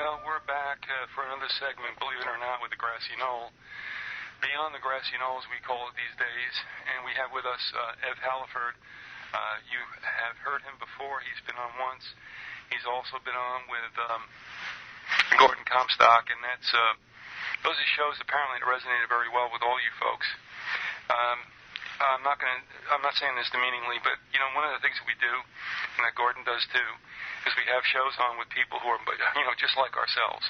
Well, we're back for another segment, believe it or not, with the Grassy Knoll. Beyond the Grassy Knolls, we call it these days, and we have with us Ev Halliford. You have heard him before. He's been on once. He's also been on with Gordon Comstock, and that's those are shows apparently that resonated very well with all you folks. I'm not saying this demeaningly, but you know, one of the things that we do, and that Gordon does too, is we have shows on with people who are, just like ourselves,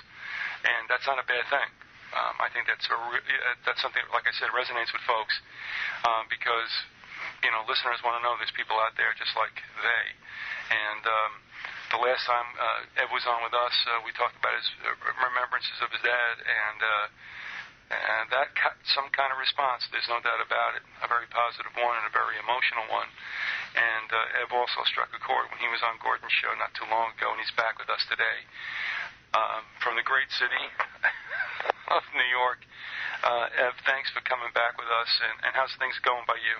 and that's not a bad thing. I think that's something, like I said, resonates with folks because listeners want to know there's people out there just like they. And the last time Ed was on with us, we talked about his remembrances of his dad, and that got some kind of response. There's no doubt about it. A very positive one and a very emotional one. And Ed also struck a chord when he was on Gordon's show not too long ago, and he's back with us today from the great city of New York. Ev, thanks for coming back with us. And how's things going by you?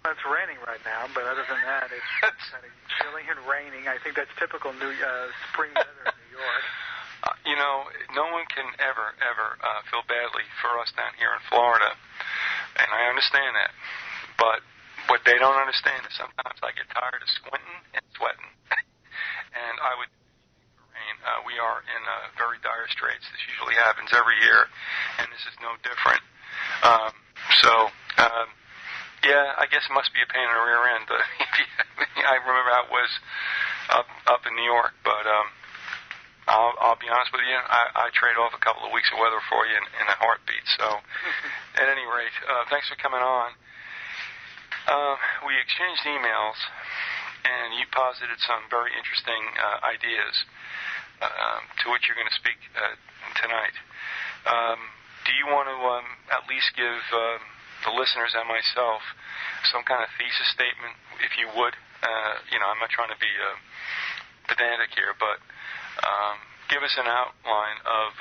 Well, it's raining right now, but other than that, it's kind of chilly and raining. I think that's typical spring weather in New York. No one can ever feel badly for us down here in Florida, and I understand that. But what they don't understand is sometimes I get tired of squinting and sweating, and I would. We are in very dire straits. This usually happens every year, and this is no different. Yeah, I guess it must be a pain in the rear end. I remember how it was up in New York, but I'll be honest with you, I trade off a couple of weeks of weather for you in a heartbeat. So, at any rate, thanks for coming on. We exchanged emails, and you posited some very interesting ideas to which you're going to speak tonight. Do you want to at least give the listeners and myself some kind of thesis statement, if you would? I'm not trying to be pedantic here, but give us an outline of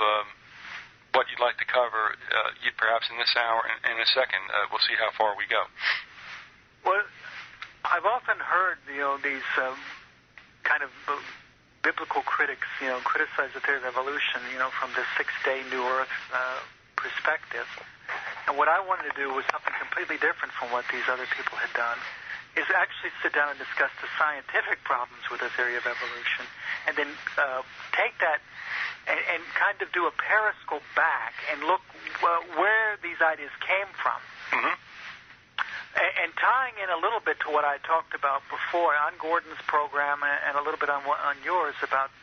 what you'd like to cover, perhaps in this hour. In a second, we'll see how far we go. Well, I've often heard, these kind of biblical critics, criticize the theory of evolution, from the six-day New Earth perspective. And what I wanted to do was something completely different from what these other people had done, is actually sit down and discuss the scientific problems with the theory of evolution, and then take that and kind of do a periscope back and look where these ideas came from. Mm-hmm. And tying in a little bit to what I talked about before on Gordon's program and a little bit on yours about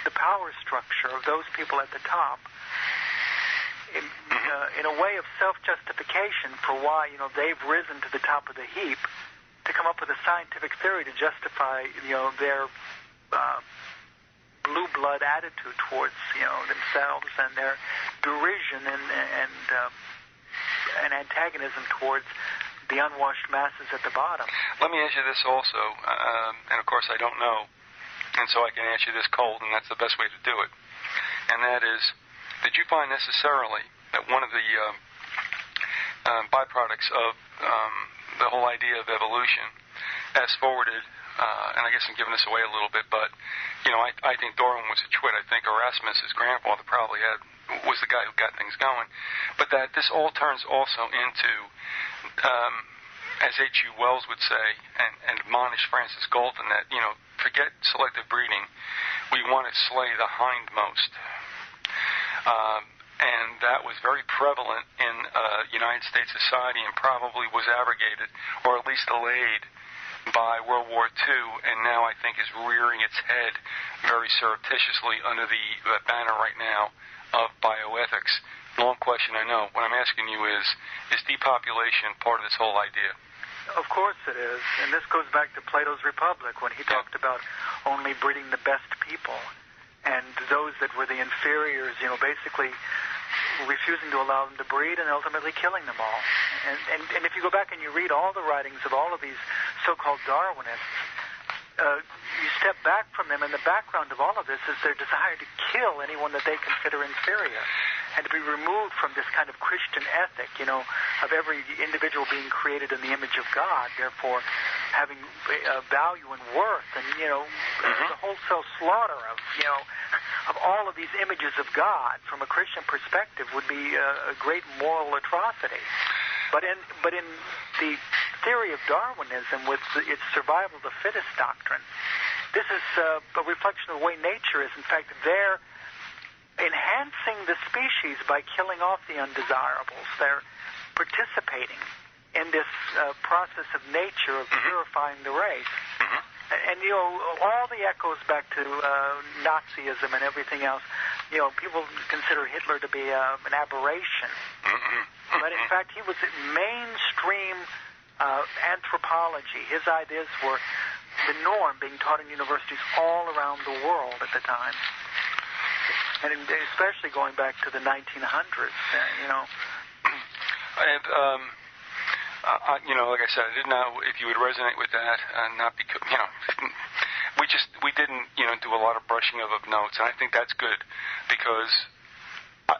the power structure of those people at the top, in a way of self-justification for why they've risen to the top of the heap, to come up with a scientific theory to justify their blue blood attitude towards themselves and their derision and antagonism towards the unwashed masses at the bottom. Let me ask you this also, and of course I don't know, and so I can answer this cold, and that's the best way to do it. And that is, did you find necessarily that one of the byproducts of the whole idea of evolution, as forwarded, and I guess I'm giving this away a little bit, but I think Darwin was a twit. I think Erasmus, his grandfather, probably was the guy who got things going. But that this all turns also into, as H.G. Wells would say, and admonish Francis Galton, that, forget selective breeding. We want to slay the hindmost. And that was very prevalent in United States society and probably was abrogated, or at least delayed, by World War II, and now I think is rearing its head very surreptitiously under the banner right now of bioethics. Long question, I know. What I'm asking you is depopulation part of this whole idea? Of course it is, and this goes back to Plato's Republic when he talked about only breeding the best people, and those that were the inferiors, basically refusing to allow them to breed and ultimately killing them all. And if you go back and you read all the writings of all of these so-called Darwinists, you step back from them, and the background of all of this is their desire to kill anyone that they consider inferior, and to be removed from this kind of Christian ethic, of every individual being created in the image of God. Therefore, having value and worth, and the wholesale slaughter of all of these images of God from a Christian perspective would be a great moral atrocity. But in the theory of Darwinism, with its survival of the fittest doctrine, this is a reflection of the way nature is. In fact, they're enhancing the species by killing off the undesirables. They're participating in this process of nature of purifying the race. And, all the echoes back to Nazism and everything else, people consider Hitler to be an aberration. But, in fact, he was mainstream anthropology. His ideas were the norm being taught in universities all around the world at the time. And especially going back to the 1900s, And, like I said, I didn't know if you would resonate with that, not because, we didn't, do a lot of brushing of notes, and I think that's good, because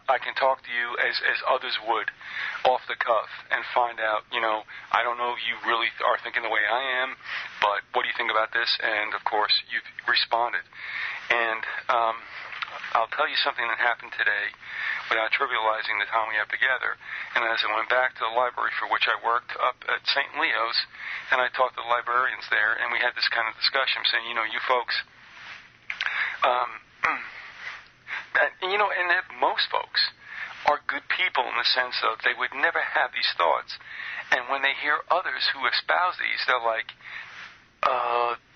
I can talk to you as others would, off the cuff, and find out, I don't know if you really are thinking the way I am, but what do you think about this? And, of course, you've responded. And I'll tell you something that happened today without trivializing the time we have together. And as I went back to the library for which I worked up at St. Leo's, and I talked to the librarians there, and we had this kind of discussion saying, you folks, and that most folks are good people in the sense of they would never have these thoughts. And when they hear others who espouse these, they're like,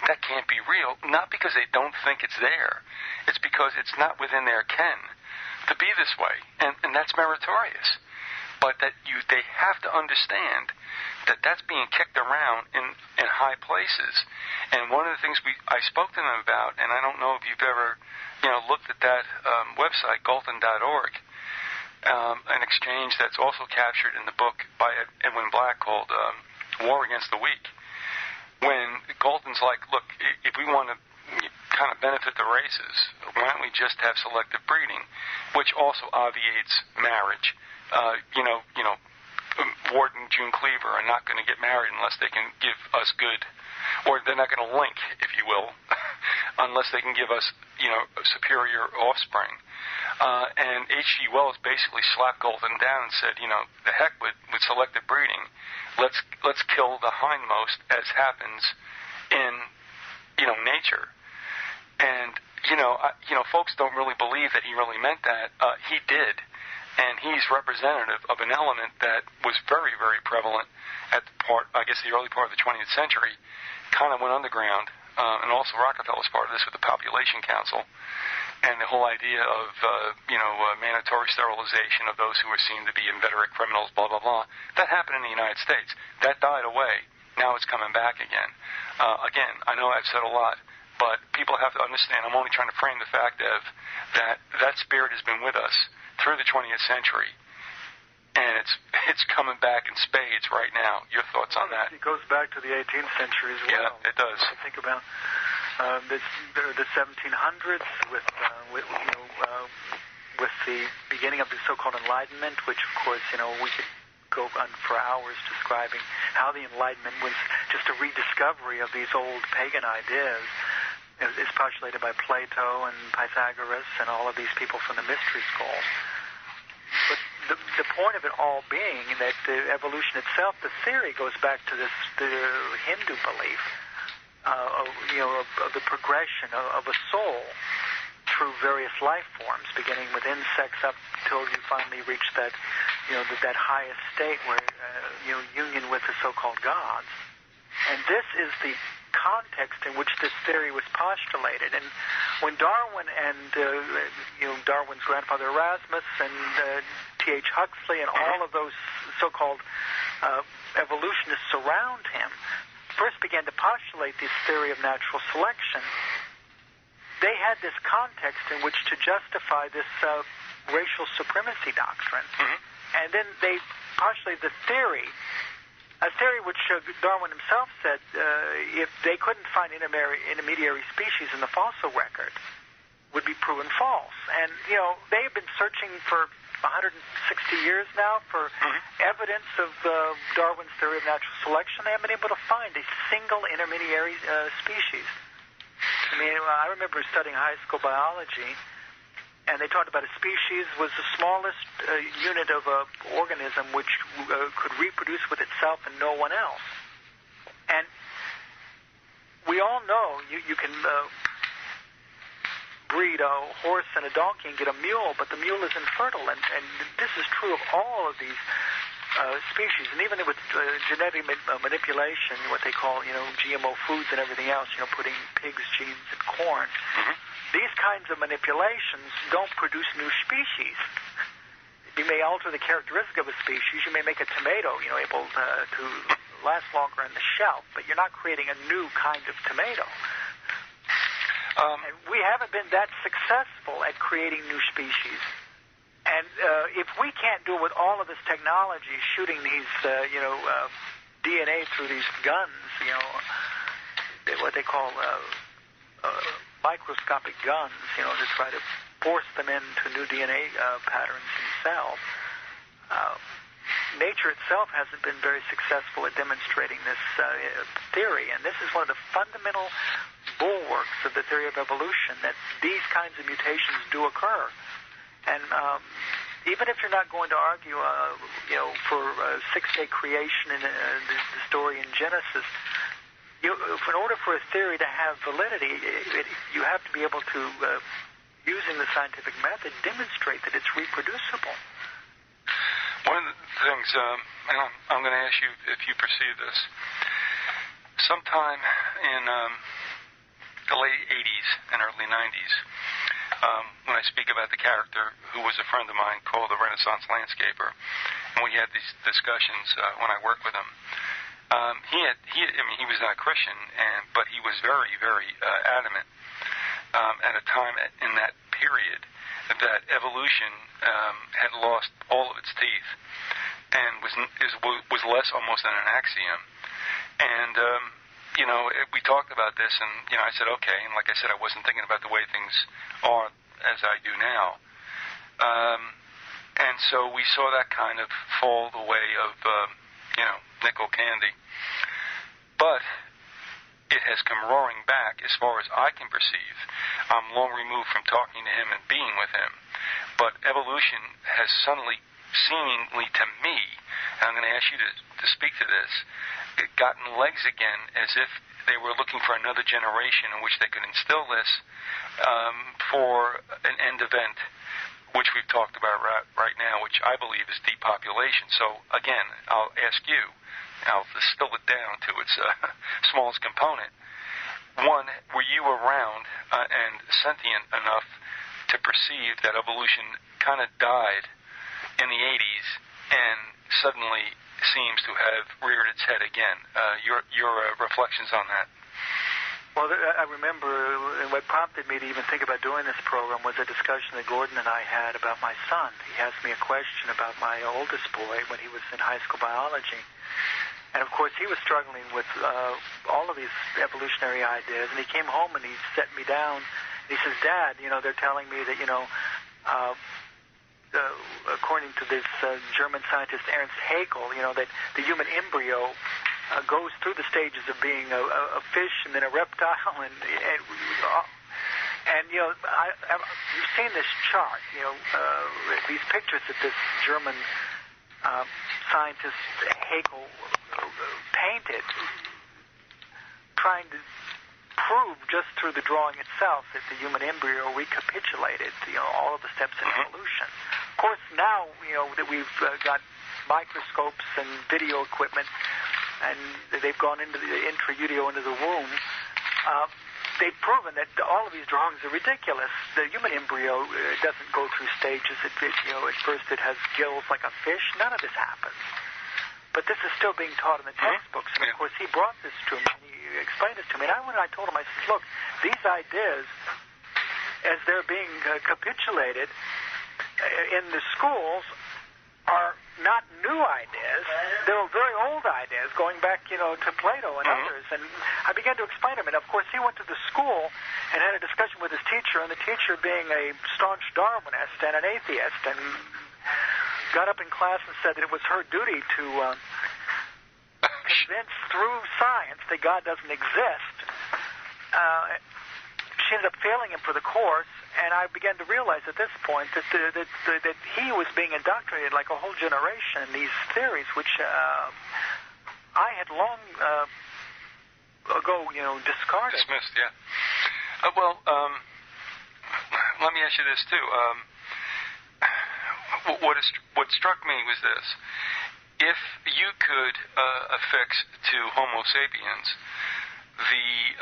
that can't be real. Not because they don't think it's there. It's because it's not within their ken to be this way. And that's meritorious. But that they have to understand that that's being kicked around in high places. And one of the things I spoke to them about, and I don't know if you've ever looked at that website, Galton.org, an exchange that's also captured in the book by Edwin Black called War Against the Weak. When Galton's like, look, if we want to kind of benefit the races, why don't we just have selective breeding, which also obviates marriage. Ward and June Cleaver are not going to get married unless they can give us good, or they're not going to link, if you will, unless they can give us, superior offspring. And H.G. Wells basically slapped Galton down and said, the heck with selective breeding. Let's kill the hindmost, as happens in, nature. And, folks don't really believe that he really meant that. He did. And he's representative of an element that was very, very prevalent at the early part of the 20th century, kind of went underground. And also Rockefeller's part of this with the Population Council and the whole idea of, mandatory sterilization of those who were seen to be inveterate criminals, blah, blah, blah. That happened in the United States. That died away. Now it's coming back again. Again, I know I've said a lot, but people have to understand, I'm only trying to frame the fact of that spirit has been with us through the 20th century, and it's coming back in spades right now. Your thoughts on that? It goes back to the 18th century as well. Yeah, it does. I think about the 1700s with the beginning of the so-called Enlightenment, which, of course, we could go on for hours describing how the Enlightenment was just a rediscovery of these old pagan ideas. It's postulated by Plato and Pythagoras and all of these people from the mystery schools. But the point of it all being that the evolution itself, the theory goes back to the Hindu belief of the progression of a soul through various life forms, beginning with insects up till you finally reach that highest state where union with the so-called gods. And this is the context in which this theory was postulated. And when Darwin and Darwin's grandfather Erasmus and T.H. Huxley and all of those so-called evolutionists around him first began to postulate this theory of natural selection, they had this context in which to justify this racial supremacy doctrine. And then they postulated the theory, a theory which Darwin himself said if they couldn't find intermediary species in the fossil record, would be proven false. And, they have been searching for 160 years now for evidence of Darwin's theory of natural selection. They haven't been able to find a single intermediary species. I mean, I remember studying high school biology, and they talked about a species was the smallest unit of an organism which could reproduce with itself and no one else. And we all know you can breed a horse and a donkey and get a mule, but the mule is infertile, and this is true of all of these species, and even with genetic manipulation, what they call, GMO foods and everything else, putting pigs' genes in corn. These kinds of manipulations don't produce new species. You may alter the characteristic of a species. You may make a tomato, able to last longer in the shelf, but you're not creating a new kind of tomato. And we haven't been that successful at creating new species. And if we can't do it with all of this technology, shooting these, DNA through these guns, what they call microscopic guns, to try to force them into new DNA patterns in cells, nature itself hasn't been very successful at demonstrating this theory. And this is one of the fundamental bulwarks of the theory of evolution, that these kinds of mutations do occur. And even if you're not going to argue, for six-day creation in the story in Genesis, in order for a theory to have validity, you have to be able to, using the scientific method, demonstrate that it's reproducible. One of the things, and I'm going to ask you if you perceive this, sometime in the late 80s and early 90s, when I speak about the character who was a friend of mine called the Renaissance Landscaper, and we had these discussions when I worked with him. He was not a Christian, but he was very, very adamant at a time in that period that evolution had lost all of its teeth and was less almost than an axiom. And we talked about this, and I said okay, and like I said, I wasn't thinking about the way things are as I do now. And so we saw that kind of fall the way of nickel candy. But it has come roaring back as far as I can perceive. I'm long removed from talking to him and being with him. But evolution has suddenly, seemingly to me, and I'm going to ask you to speak to this, gotten legs again, as if they were looking for another generation in which they could instill this for an end event, which we've talked about right now, which I believe is depopulation. So, again, I'll ask you, I'll distill it down to its smallest component. One, were you around and sentient enough to perceive that evolution kind of died in the 80s and suddenly seems to have reared its head again? Your reflections on that? Well, I remember what prompted me to even think about doing this program was a discussion that Gordon and I had about my son. He asked me a question about my oldest boy when he was in high school biology. And, of course, he was struggling with all of these evolutionary ideas. And he came home and he set me down. And he says, Dad, they're telling me that, according to this German scientist Ernst Haeckel, that the human embryo goes through the stages of being a fish and then a reptile. And you've seen this chart, these pictures that this German scientist Haeckel painted, trying to prove just through the drawing itself that the human embryo recapitulated, all of the steps in evolution. Of course, now, that we've got microscopes and video equipment, and they've gone into the intrauterine, into the womb, they've proven that all of these drawings are ridiculous. The human embryo doesn't go through stages. At first it has gills like a fish. None of this happens. But this is still being taught in the textbooks. And, of course, he brought this to me, and he explained this to me. And when I told him, I said, look, these ideas, as they're being capitulated in the schools, are not new ideas. They're very old ideas, going back, to Plato and others. And I began to explain to him. And, of course, he went to the school and had a discussion with his teacher, and the teacher being a staunch Darwinist and an atheist, and got up in class and said that it was her duty to convince through science that God doesn't exist. She ended up failing him for the course, and I began to realize at this point that he was being indoctrinated like a whole generation in these theories, which I had long ago, discarded. Dismissed, yeah. Let me ask you this too. What struck me was this: if you could affix to Homo sapiens the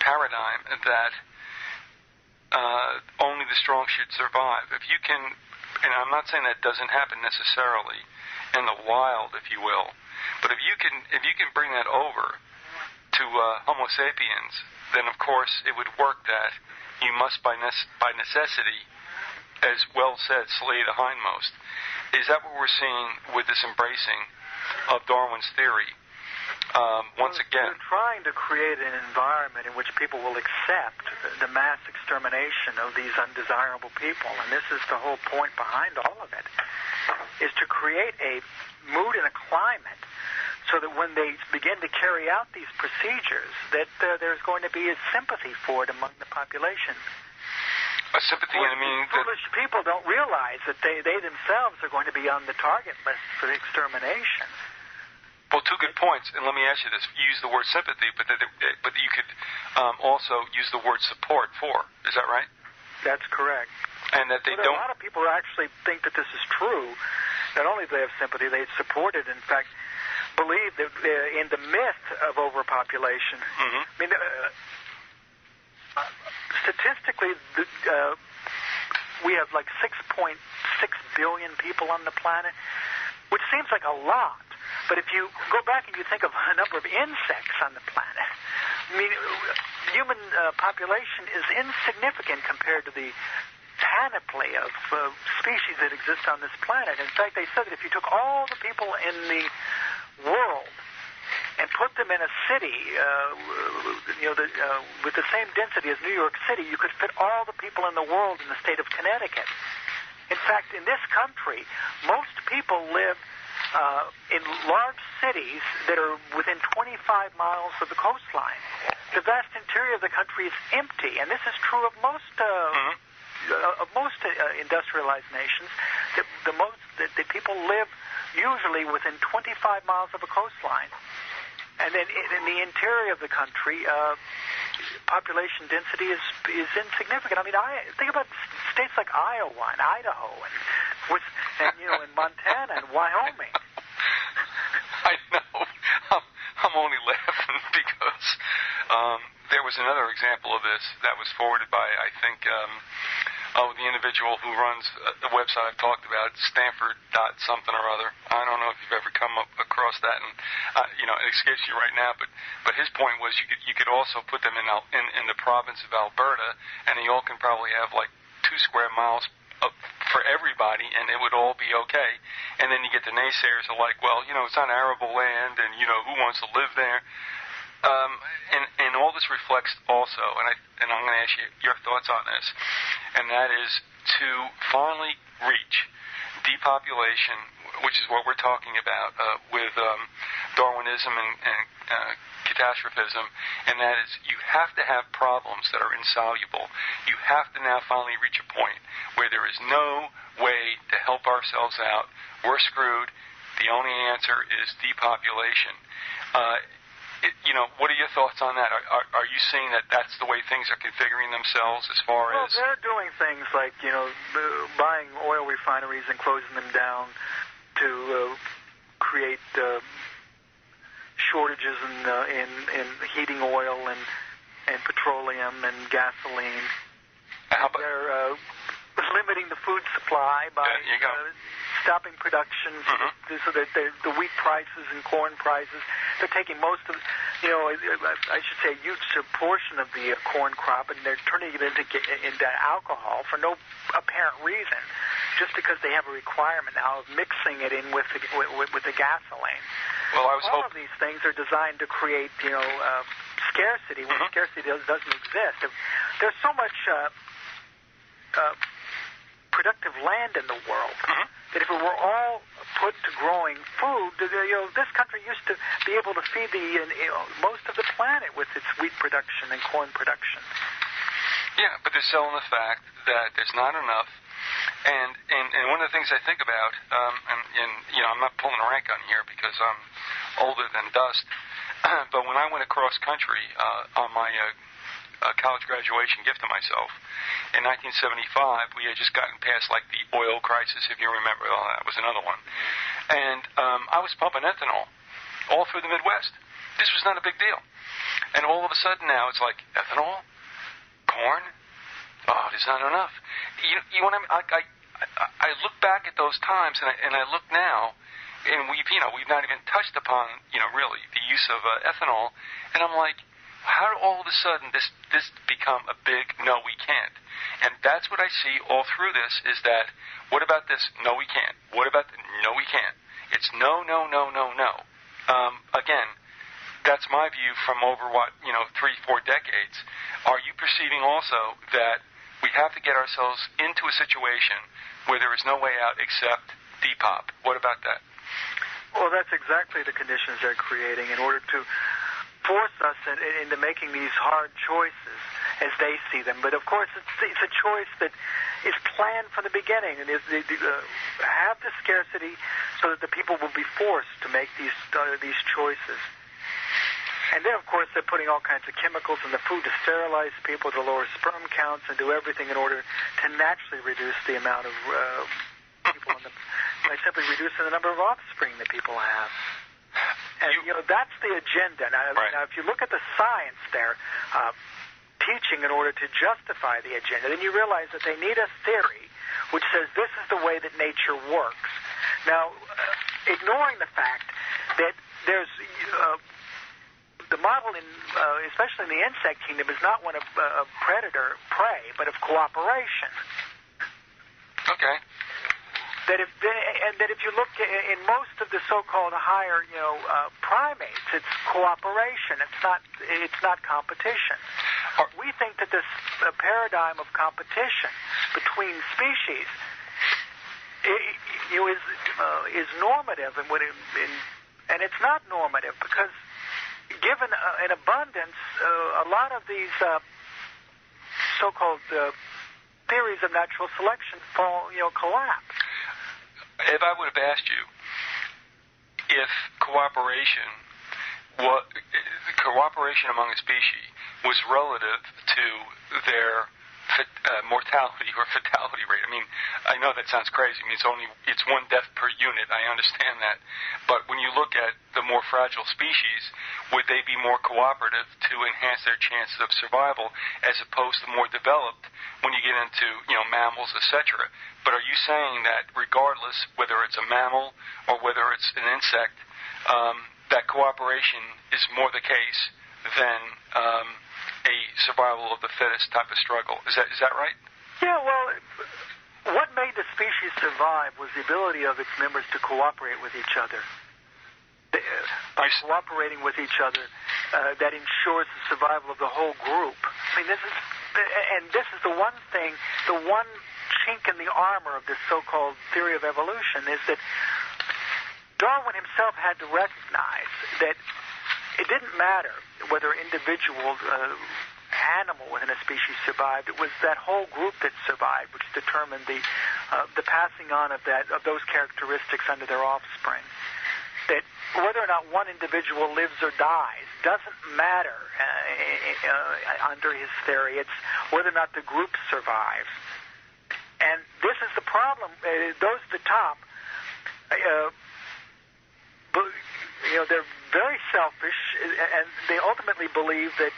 paradigm that only the strong should survive. If you can, and I'm not saying that doesn't happen necessarily in the wild, if you will, but if you can bring that over to Homo sapiens, then of course it would work that you must by necessity, as well said, slay the hindmost. Is that what we're seeing with this embracing of Darwin's theory? Once again, we're trying to create an environment in which people will accept the mass extermination of these undesirable people, and this is the whole point behind all of it, is to create a mood and a climate so that when they begin to carry out these procedures, that there's going to be a sympathy for it among the population. A sympathy in the meaning that foolish people don't realize that they themselves are going to be on the target list for extermination. Well, two good points, and let me ask you this. You use the word sympathy, but you could also use the word support for. Is that right? That's correct. And that a lot of people actually think that this is true. Not only do they have sympathy, they support it. In fact, believe that in the myth of overpopulation. Mm-hmm. I mean, statistically, we have like 6.6 billion people on the planet, which seems like a lot. But if you go back and you think of a number of insects on the planet, I mean, human population is insignificant compared to the panoply of species that exist on this planet. In fact, they said that if you took all the people in the world and put them in a city, with the same density as New York City, you could fit all the people in the world in the state of Connecticut. In fact, in this country, most people live in large cities that are within 25 miles of the coastline. The vast interior of the country is empty, and this is true of most industrialized nations. The people live usually within 25 miles of a coastline, and then in the interior of the country, population density is insignificant. I mean, think about states like Iowa and Idaho and in Montana and Wyoming. I know. I'm only laughing because there was another example of this that was forwarded by, I think, the individual who runs the website I've talked about, Stanford.something or other. I don't know if you've ever come across that, and it escapes you right now. But his point was you could also put them in the province of Alberta, and they all can probably have like 2 square miles for everybody, and it would all be okay. And then you get the naysayers who are like, well, it's not arable land, and who wants to live there? And all this reflects also, and I'm going to ask you your thoughts on this, and that is to finally reach depopulation, which is what we're talking about with Darwinism and catastrophism, and that is you have to have problems that are insoluble. You have to now finally reach a point where there is no way to help ourselves out. We're screwed. The only answer is depopulation. What are your thoughts on that? Are you seeing that that's the way things are configuring themselves as far as... Well, they're doing things like, buying oil refineries and closing them down to create shortages in heating oil and petroleum and gasoline. They're limiting the food supply by stopping production so that the wheat prices and corn prices, they're taking most of, I should say a huge portion of the corn crop, and they're turning it into alcohol for no apparent reason, just because they have a requirement now of mixing it in with the gasoline. Well, all of these things are designed to create, scarcity when scarcity doesn't exist. There's so much productive land in the world. That if it were all put to growing food, this country used to be able to feed most of the planet with its wheat production and corn production. Yeah, but they're selling the fact that there's not enough. And one of the things I think about, and I'm not pulling a rank on here because I'm older than dust, but when I went across country on my college graduation gift to myself, in 1975, we had just gotten past, like, the oil crisis, if you remember. Well, that was another one. And I was pumping ethanol all through the Midwest. This was not a big deal. And all of a sudden now, it's like, ethanol? Corn? Oh, there's not enough. You know what I mean? I look back at those times, and I look now, and we've not even touched upon, really, the use of ethanol. And I'm like, how did all of a sudden this become a big no, we can't? And that's what I see all through this is that, what about this? No, we can't. What about no, we can't? It's no, no, no, no, no. Again, that's my view from over 3-4 decades. Are you perceiving also that we have to get ourselves into a situation where there is no way out except depop? What about that? Well, that's exactly the conditions they're creating in order to force us into making these hard choices as they see them. But of course, it's a choice that is planned from the beginning, and have the scarcity so that the people will be forced to make these choices. And then, of course, they're putting all kinds of chemicals in the food to sterilize people, to lower sperm counts, and do everything in order to naturally reduce the amount of people by simply reducing the number of offspring that people have. And, that's the agenda. Now, if you look at the science there, teaching in order to justify the agenda, then you realize that they need a theory which says this is the way that nature works. Now, ignoring the fact that there's... the model, especially in the insect kingdom, is not one of predator-prey, but of cooperation. Okay. That if you look in most of the so-called higher, primates, it's cooperation. It's not competition. We think that this paradigm of competition between species is normative, and it's not normative because, given an abundance, a lot of these so-called theories of natural selection collapse. If I would have asked you if cooperation among a species was relative to their mortality or fatality rate. I mean, I know that sounds crazy. I mean, it's one death per unit. I understand that. But when you look at the more fragile species, would they be more cooperative to enhance their chances of survival as opposed to more developed when you get into, mammals, etc.? But are you saying that regardless whether it's a mammal or whether it's an insect, that cooperation is more the case than a survival of the fittest type of struggle? Is that right? Yeah, well, what made the species survive was the ability of its members to cooperate with each other. By cooperating with each other, that ensures the survival of the whole group. I mean, this is the one thing, the one chink in the armor of this so-called theory of evolution is that Darwin himself had to recognize that it didn't matter whether individual animal within a species survived. It was that whole group that survived, which determined the passing on of those characteristics under their offspring. That whether or not one individual lives or dies doesn't matter under his theory. It's whether or not the group survives. And this is the problem. Those at the top, they're very selfish, and they ultimately believe that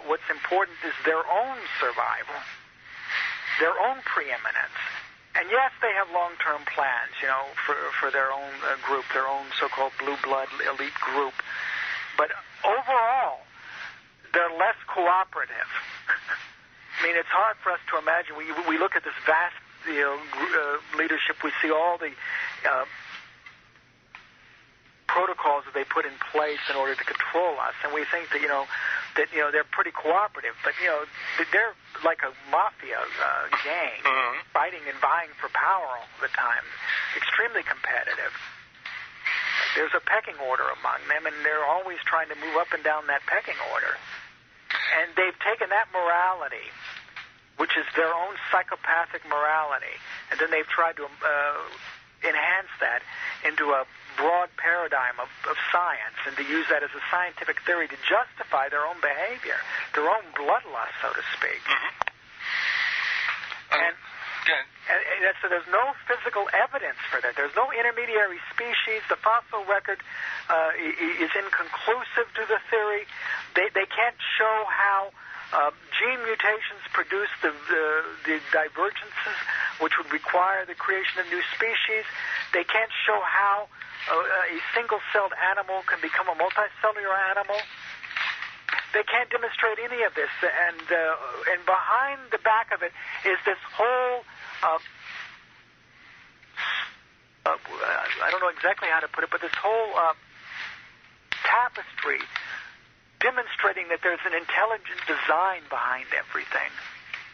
what's important is their own survival, their own preeminence. And yes, they have long-term plans, for their own group, their own so-called blue blood elite group. But overall, they're less cooperative. I mean, it's hard for us to imagine. We look at this vast, leadership. We see all the protocols that they put in place in order to control us, and we think that that, they're pretty cooperative, but, they're like a mafia gang, fighting and vying for power all the time, extremely competitive. There's a pecking order among them, and they're always trying to move up and down that pecking order. And they've taken that morality, which is their own psychopathic morality, and then they've tried to enhance that into a broad paradigm of science, and to use that as a scientific theory to justify their own behavior, their own bloodlust, so to speak. And so there's no physical evidence for that. There's no intermediary species. The fossil record is inconclusive to the theory. They can't show how gene mutations produce the divergences which would require the creation of new species. They can't show how a single-celled animal can become a multicellular animal. They can't demonstrate any of this, and behind the back of it is this whole I don't know exactly how to put it, but this whole tapestry demonstrating that there's an intelligent design behind everything,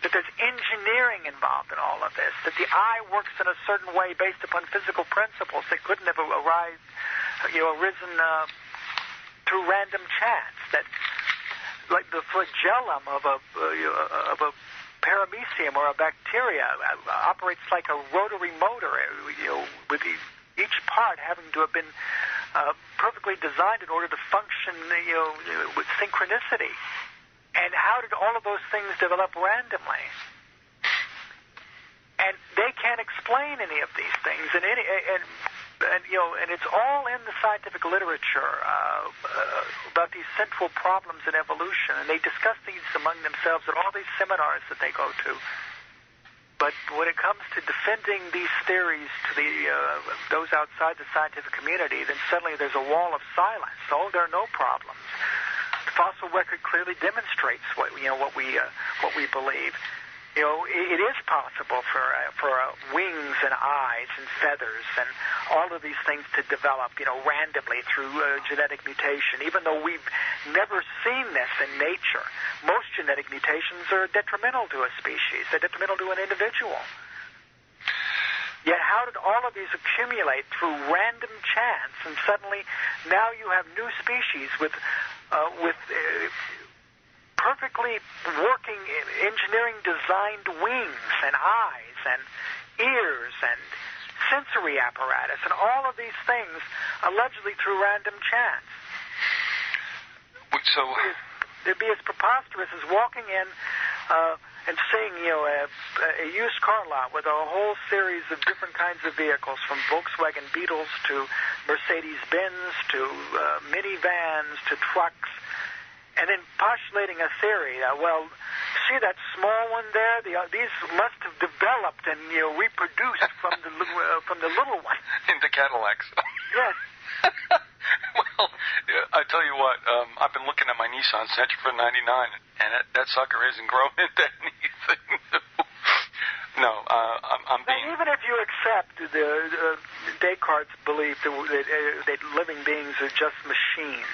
that there's engineering involved in all of this, that the eye works in a certain way based upon physical principles that couldn't have arisen through random chance, that like the flagellum of a paramecium or a bacteria operates like a rotary motor, with each part having to have been perfectly designed in order to function, with synchronicity. And how did all of those things develop randomly? And they can't explain any of these things, and it's all in the scientific literature about these central problems in evolution, and they discuss these among themselves at all these seminars that they go to. But when it comes to defending these theories to those outside the scientific community, then suddenly there's a wall of silence. Oh, there are no problems. The fossil record clearly demonstrates what we believe. It is possible for wings and eyes and feathers and all of these things to develop, randomly through genetic mutation, even though we've never seen this in nature. Most genetic mutations are detrimental to a species. They're detrimental to an individual. Yet how did all of these accumulate through random chance, and suddenly now you have new species with perfectly working, engineering designed wings and eyes and ears and sensory apparatus and all of these things allegedly through random chance. So it'd be as preposterous as walking in and seeing, a used car lot with a whole series of different kinds of vehicles, from Volkswagen Beetles to Mercedes-Benz to minivans to trucks, and then postulating a theory. See that small one there? These must have developed and reproduced from the little one. Into Cadillacs. Yes. Well, I tell you what, I've been looking at my Nissan Sentra for 99, and that sucker isn't growing into anything new. No, I'm being... Even if you accept Descartes' belief that living beings are just machines,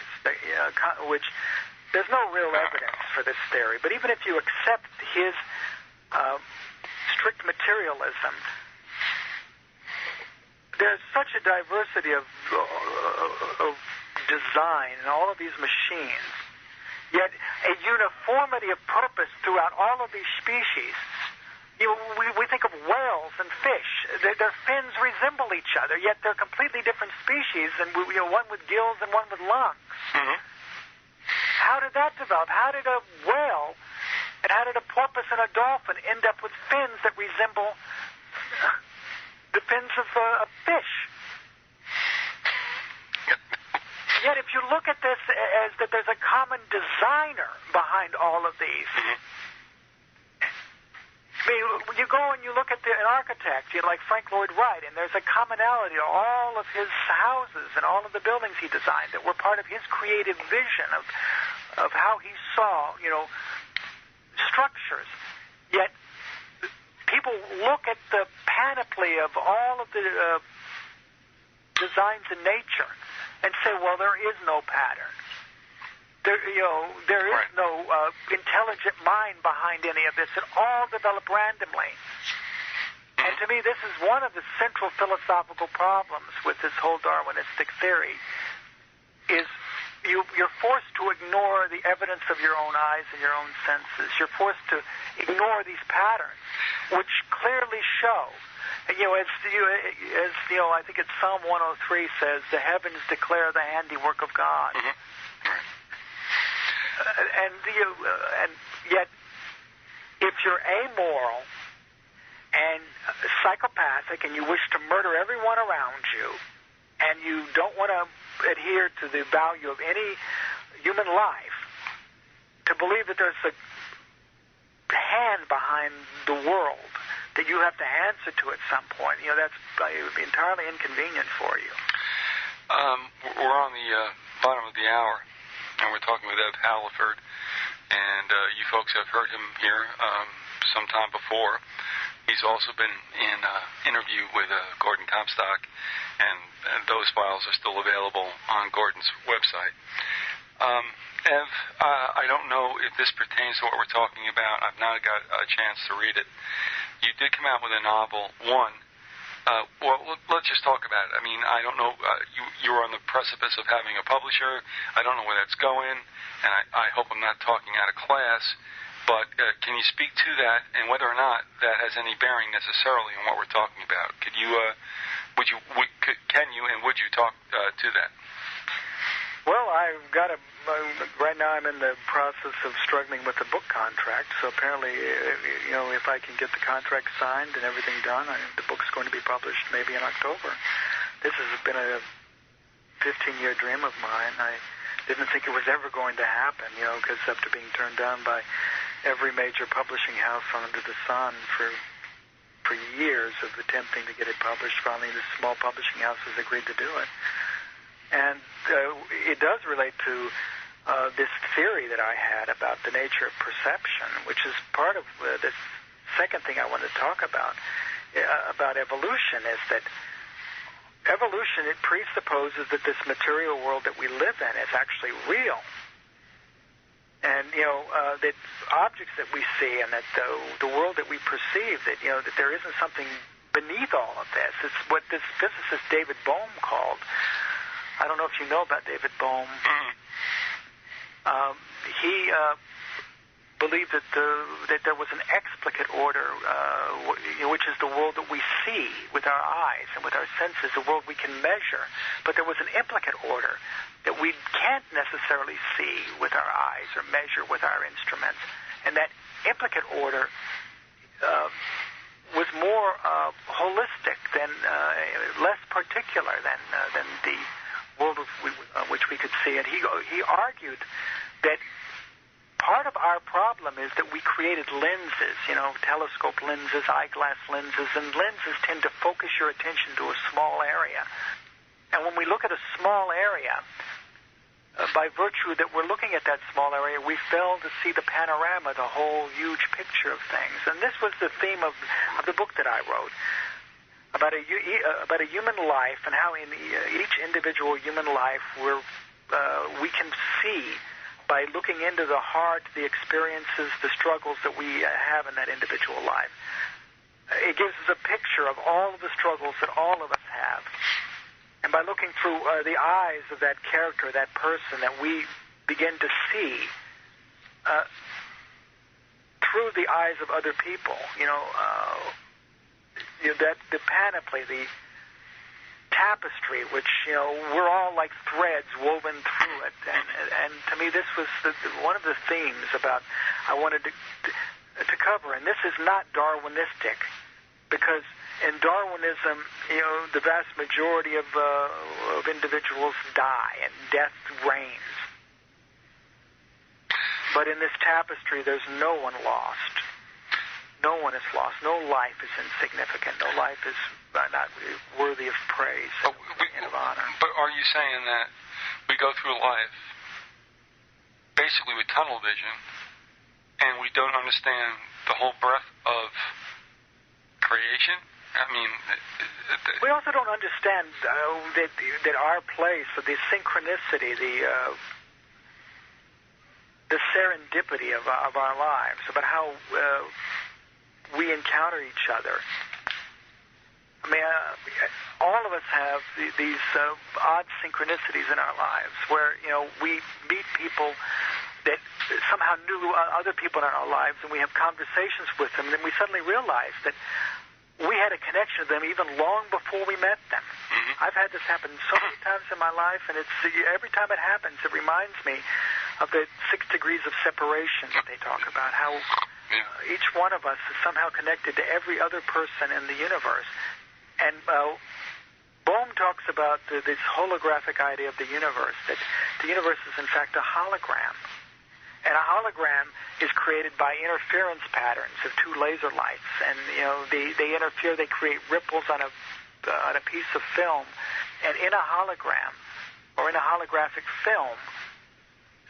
which... There's no real evidence for this theory, but even if you accept his strict materialism, there's such a diversity of design in all of these machines, yet a uniformity of purpose throughout all of these species. We think of whales and fish. Their fins resemble each other, yet they're completely different species, and one with gills and one with lungs. Mm-hmm. How did that develop? How did a whale and how did a porpoise and a dolphin end up with fins that resemble the fins of a fish? Yet if you look at this as that there's a common designer behind all of these, I mean, you go and you look at an architect, like Frank Lloyd Wright, and there's a commonality to all of his houses and all of the buildings he designed that were part of his creative vision of how he saw, structures. Yet people look at the panoply of all of the designs in nature and say, well, there is no pattern. There is no intelligent mind behind any of this. It all developed randomly. And to me, this is one of the central philosophical problems with this whole Darwinistic theory, is you're forced to ignore the evidence of your own eyes and your own senses. You're forced to ignore these patterns, which clearly show, as I think it's Psalm 103 says, the heavens declare the handiwork of God. Mm-hmm. And yet, if you're amoral and psychopathic and you wish to murder everyone around you, and you don't want to adhere to the value of any human life, to believe that there's a hand behind the world that you have to answer to at some point, that's entirely inconvenient for you. We're on the bottom of the hour, and we're talking with Ev Halliford, and you folks have heard him here sometime before. He's also been in an interview with Gordon Comstock, and those files are still available on Gordon's website. Ev, I don't know if this pertains to what we're talking about. I've not got a chance to read it. You did come out with a novel, let's just talk about it. I mean, I don't know, you were on the precipice of having a publisher. I don't know where that's going, and I hope I'm not talking out of class, but can you speak to that, and whether or not that has any bearing necessarily on what we're talking about? Can you and would you talk to that? Well, I've got right now I'm in the process of struggling with the book contract, so apparently, if I can get the contract signed and everything done, the book's going to be published maybe in October. This has been a 15-year dream of mine. I didn't think it was ever going to happen, because after being turned down by every major publishing house under the sun for years of attempting to get it published, finally this small publishing house has agreed to do it. And it does relate to this theory that I had about the nature of perception, which is part of this second thing I wanted to talk about evolution, is that evolution, it presupposes that this material world that we live in is actually real. And, that objects that we see and that the world that we perceive, that there isn't something beneath all of this. It's what this physicist David Bohm called, I don't know if you know about David Bohm. He believed that there was an explicate order, which is the world that we see with our eyes and with our senses, the world we can measure. But there was an implicate order that we can't necessarily see with our eyes or measure with our instruments. And that implicate order was more holistic than, less particular than the world which we could see. And he argued that part of our problem is that we created lenses, telescope lenses, eyeglass lenses, and lenses tend to focus your attention to a small area. And when we look at a small area, by virtue that we're looking at that small area, we fail to see the panorama, the whole huge picture of things. And this was the theme of the book that I wrote, about a human life and how in each individual human life we can see, by looking into the heart, the experiences, the struggles that we have in that individual life. It gives us a picture of all of the struggles that all of us have. And by looking through the eyes of that character, that person, that we begin to see through the eyes of other people, that the panoply, the tapestry, which we're all like threads woven through it, and to me this was one of the themes about I wanted to cover. And this is not Darwinistic, because in Darwinism, the vast majority of individuals die and death reigns. But in this tapestry, there's no one lost. No one is lost. No life is insignificant. No life is not worthy of praise and of honor. But are you saying that we go through life basically with tunnel vision, and we don't understand the whole breadth of creation? I mean, we also don't understand that our place, the synchronicity, the serendipity of our lives, about how we encounter each other. I mean, all of us have these odd synchronicities in our lives where, we meet people that somehow knew other people in our lives, and we have conversations with them, and then we suddenly realize that we had a connection to them even long before we met them. Mm-hmm. I've had this happen so many times in my life, and every time it happens, it reminds me of the 6 degrees of separation that they talk about, how each one of us is somehow connected to every other person in the universe. And Bohm talks about this holographic idea of the universe, that the universe is in fact a hologram. And a hologram is created by interference patterns of 2 laser lights. And, they interfere, they create ripples on a piece of film. And in a hologram, or in a holographic film,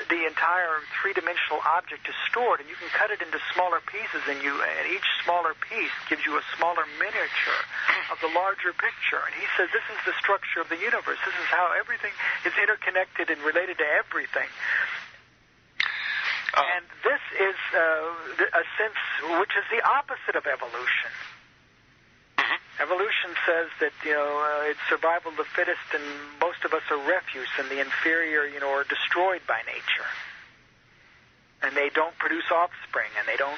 the entire 3-dimensional object is stored, and you can cut it into smaller pieces, and each smaller piece gives you a smaller miniature of the larger picture. And he says this is the structure of the universe. This is how everything is interconnected and related to everything. And this is a sense which is the opposite of evolution. Mm-hmm. Evolution says that, it's survival of the fittest, and most of us are refuse, and the inferior, are destroyed by nature. And they don't produce offspring, and they don't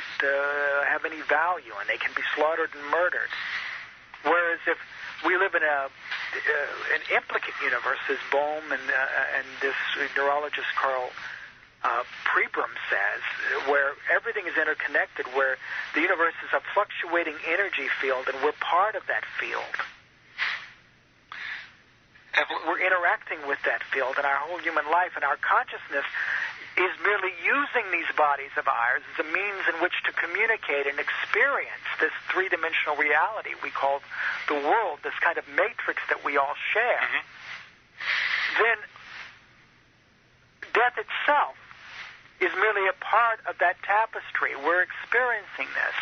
have any value, and they can be slaughtered and murdered. Whereas if we live in an implicate universe, as Bohm and this neurologist Carl Pribram says, where everything is interconnected, where the universe is a fluctuating energy field, and we're part of that field. We're interacting with that field in our whole human life, and our consciousness is merely using these bodies of ours as a means in which to communicate and experience this 3-dimensional reality we call the world, this kind of matrix that we all share. Mm-hmm. Then death itself is merely a part of that tapestry. We're experiencing this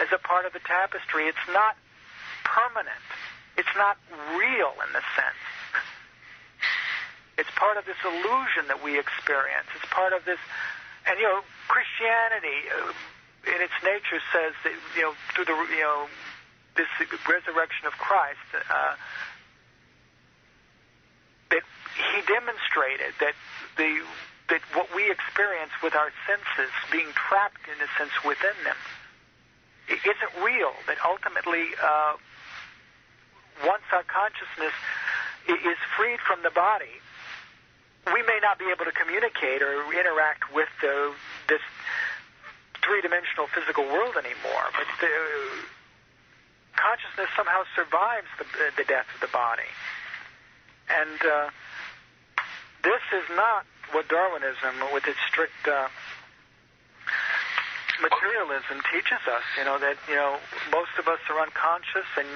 as a part of the tapestry. It's not permanent. It's not real in the sense. It's part of this illusion that we experience. It's part of this, and Christianity in its nature says that, through the, this resurrection of Christ, that he demonstrated that what we experience with our senses, being trapped in a sense within them, it isn't real. That ultimately, once our consciousness is freed from the body, we may not be able to communicate or interact with this 3-dimensional physical world anymore, but the consciousness somehow survives the death of the body. And this is not what Darwinism, with its strict materialism, teaches us. That most of us are unconscious, and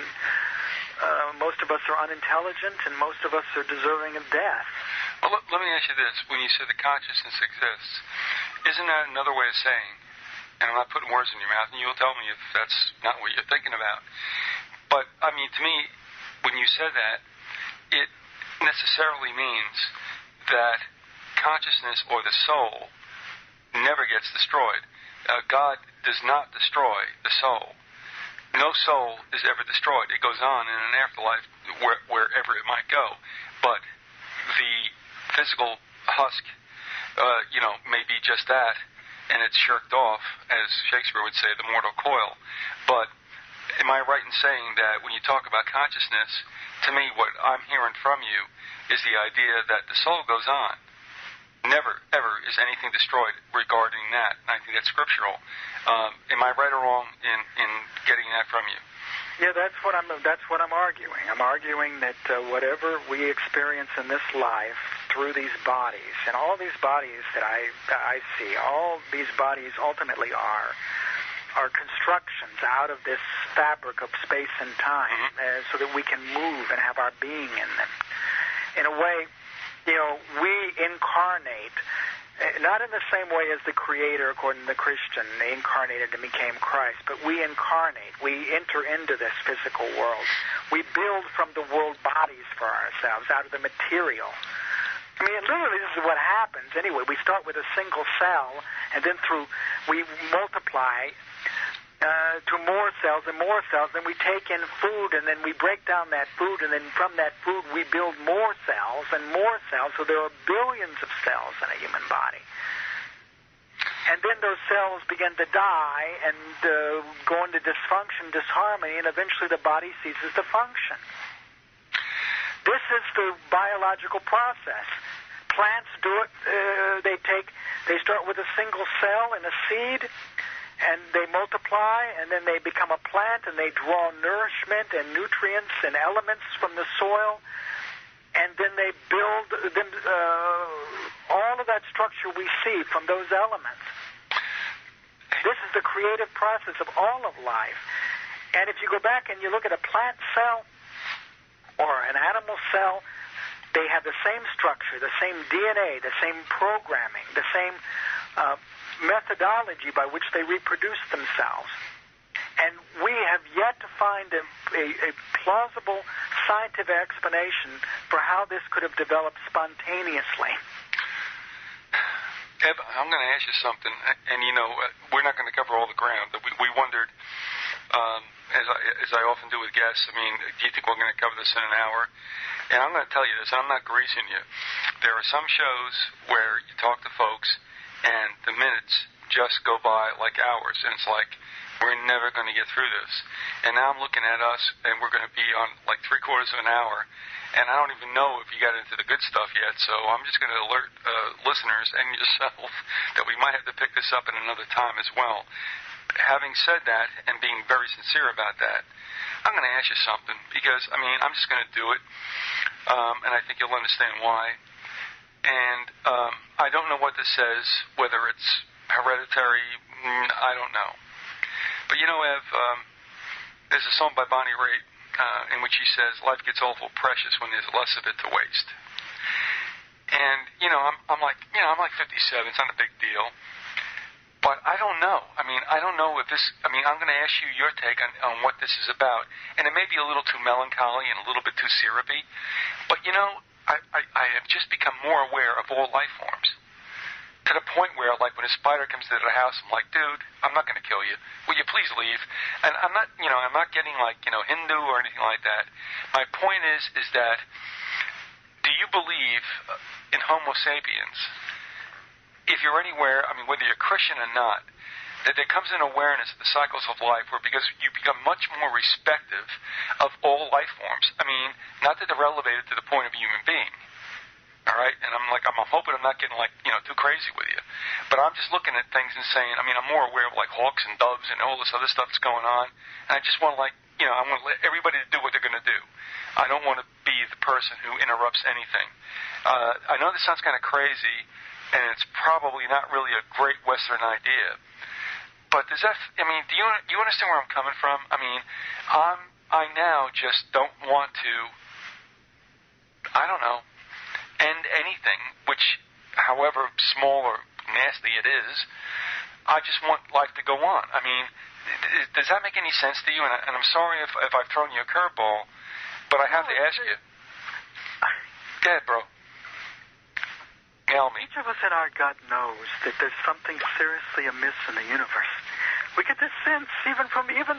most of us are unintelligent, and most of us are deserving of death. Well, let me ask you this. When you say the consciousness exists, isn't that another way of saying, and I'm not putting words in your mouth, and you'll tell me if that's not what you're thinking about, but, I mean, to me, when you said that, it necessarily means that consciousness or the soul never gets destroyed. God does not destroy the soul. No soul is ever destroyed. It goes on in an afterlife wherever it might go. But the physical husk, may be just that, and it's shirked off, as Shakespeare would say, the mortal coil. But am I right in saying that when you talk about consciousness, to me what I'm hearing from you is the idea that the soul goes on? Never, ever is anything destroyed regarding that. And I think that's scriptural. Am I right or wrong in getting that from you? Yeah, that's what I'm arguing. I'm arguing that whatever we experience in this life through these bodies, and all these bodies that I see, all these bodies ultimately are constructions out of this fabric of space and time, so that we can move and have our being in them. In a way, we incarnate, not in the same way as the Creator, according to the Christian, incarnated and became Christ, but we incarnate. We enter into this physical world. We build from the world bodies for ourselves out of the material. I mean, literally, this is what happens. Anyway, we start with a single cell, and then we multiply to more cells and more cells. Then we take in food, and then we break down that food, and then from that food we build more cells and more cells. So there are billions of cells in a human body. And then those cells begin to die and go into dysfunction, disharmony, and eventually the body ceases to function. This is the biological process. Plants do it. They start with a single cell in a seed, and they multiply, and then they become a plant, and they draw nourishment and nutrients and elements from the soil, and then they build all of that structure we see from those elements. This is the creative process of all of life. And if you go back and you look at a plant cell or an animal cell, they have the same structure, the same DNA, the same programming, the same methodology by which they reproduce themselves. And we have yet to find a plausible scientific explanation for how this could have developed spontaneously. Eb, I'm going to ask you something, and we're not going to cover all the ground. We wondered, as I often do with guests, I mean, do you think we're going to cover this in an hour? And I'm going to tell you this, and I'm not greasing you. There are some shows where you talk to folks, and the minutes just go by like hours, and it's like, we're never going to get through this. And now I'm looking at us, and we're going to be on like 3/4 of an hour, and I don't even know if you got into the good stuff yet, so I'm just going to alert listeners and yourself that we might have to pick this up at another time as well. Having said that, and being very sincere about that, I'm going to ask you something, because, I mean, I'm just going to do it, and I think you'll understand why. And I don't know what this says, whether it's hereditary, I don't know. But Ev, there's a song by Bonnie Raitt in which she says, life gets awful precious when there's less of it to waste. And, I'm like 57, it's not a big deal. But I don't know. I mean, I don't know if this, I'm going to ask you your take on what this is about. And it may be a little too melancholy and a little bit too syrupy. But, I have just become more aware of all life forms. To the point where, like, when a spider comes into the house, I'm like, dude, I'm not going to kill you. Will you please leave? And I'm not getting, like, Hindu or anything like that. My point is that, do you believe in Homo sapiens? If you're anywhere, I mean, whether you're Christian or not, that there comes an awareness of the cycles of life where, because you become much more respective of all life forms. I mean, not that they're elevated to the point of a human being. All right, and I'm hoping I'm not getting too crazy with you, but I'm just looking at things and saying, I mean, I'm more aware of like hawks and doves and all this other stuff that's going on, and I just want to I want to let everybody do what they're going to do. I don't want to be the person who interrupts anything. I know this sounds kind of crazy, and it's probably not really a great Western idea, but does that? I mean, do you understand where I'm coming from? I mean, I now just don't want to. I don't know. End anything, which, however small or nasty it is, I just want life to go on. I mean, does that make any sense to you? And I'm sorry if I've thrown you a curveball, but I have to ask you. Go ahead, bro. Nail me. Each of us in our gut knows that there's something seriously amiss in the universe. We get this sense, even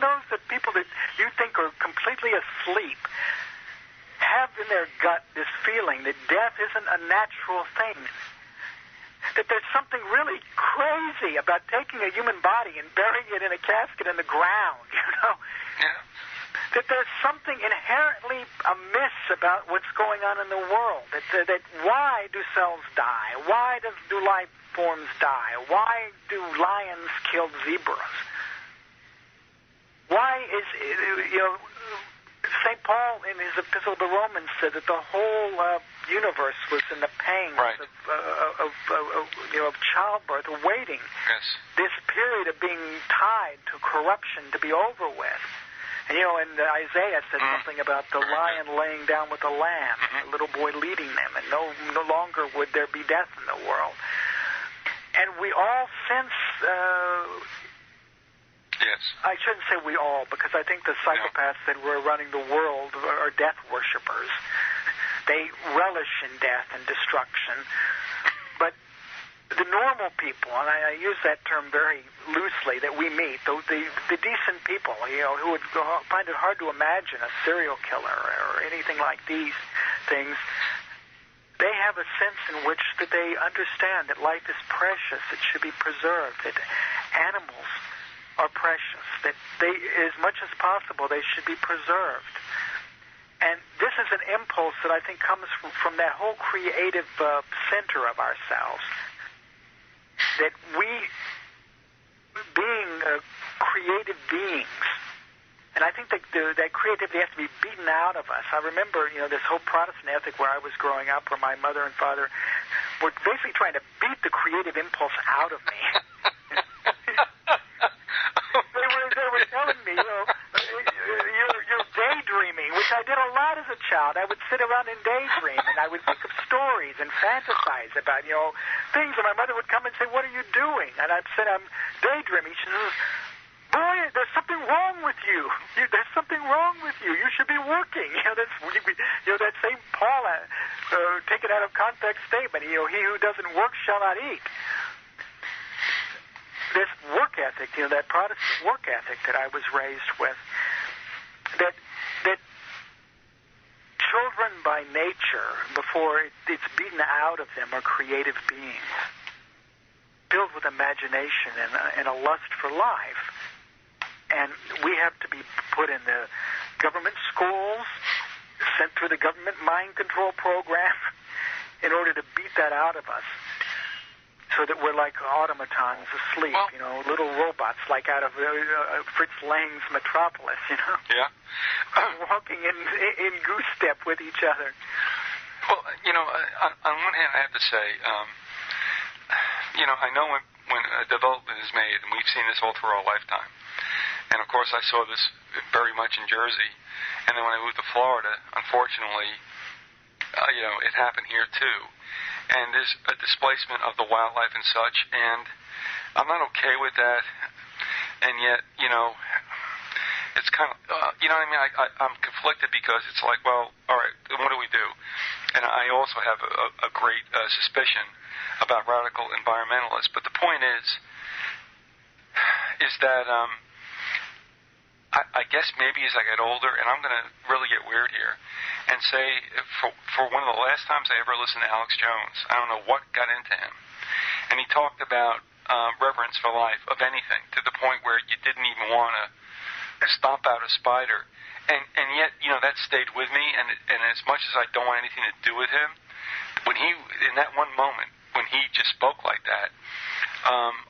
those that people that you think are completely asleep, have in their gut this feeling that death isn't a natural thing. That there's something really crazy about taking a human body and burying it in a casket in the ground, Yeah. That there's something inherently amiss about what's going on in the world. That why do cells die? Why do life forms die? Why do lions kill zebras? Why is, St. Paul, in his Epistle to the Romans, said that the whole universe was in the pangs of childbirth, awaiting this period of being tied to corruption to be over with. And, and Isaiah said something about the lion laying down with the lamb, the little boy leading them, and no longer would there be death in the world. And we all sense... Yes. I shouldn't say we all, because I think the psychopaths that were running the world are death worshippers. They relish in death and destruction. But the normal people, and I use that term very loosely, that we meet, the decent people, who would find it hard to imagine a serial killer or anything like these things, they have a sense in which that they understand that life is precious, it should be preserved, that animals are precious, that they, as much as possible, they should be preserved. And this is an impulse that I think comes from that whole creative center of ourselves, that we, being creative beings, and I think that that creativity has to be beaten out of us. I remember, this whole Protestant ethic where I was growing up, where my mother and father were basically trying to beat the creative impulse out of me. They were telling me, you're daydreaming, which I did a lot as a child. I would sit around and daydream, and I would think of stories and fantasize about, things. And my mother would come and say, "What are you doing?" And I'd say, "I'm daydreaming." She says, "Boy, there's something wrong with you. There's something wrong with you. You should be working." That same Paul, taken out of context statement. He who doesn't work shall not eat. This work ethic, that Protestant work ethic that I was raised with, that children by nature, before it's beaten out of them, are creative beings, filled with imagination and a lust for life. And we have to be put in the government schools, sent through the government mind control program in order to beat that out of us, so that we're like automatons asleep, little robots like out of Fritz Lang's Metropolis, Yeah. walking in goose step with each other. Well, on one hand, I have to say, I know when a development is made, and we've seen this all through our lifetime. And, of course, I saw this very much in Jersey. And then when I moved to Florida, unfortunately, it happened here, too. And there's a displacement of the wildlife and such. And I'm not okay with that. And yet, it's kind of, I'm conflicted because it's like, well, all right, what do we do? And I also have a great suspicion about radical environmentalists. But the point is that I guess maybe as I get older, and I'm going to really get weird here, and say for one of the last times I ever listened to Alex Jones, I don't know what got into him, and he talked about reverence for life of anything, to the point where you didn't even want to stomp out a spider, and yet that stayed with me, and as much as I don't want anything to do with him, when he, in that one moment when he just spoke like that,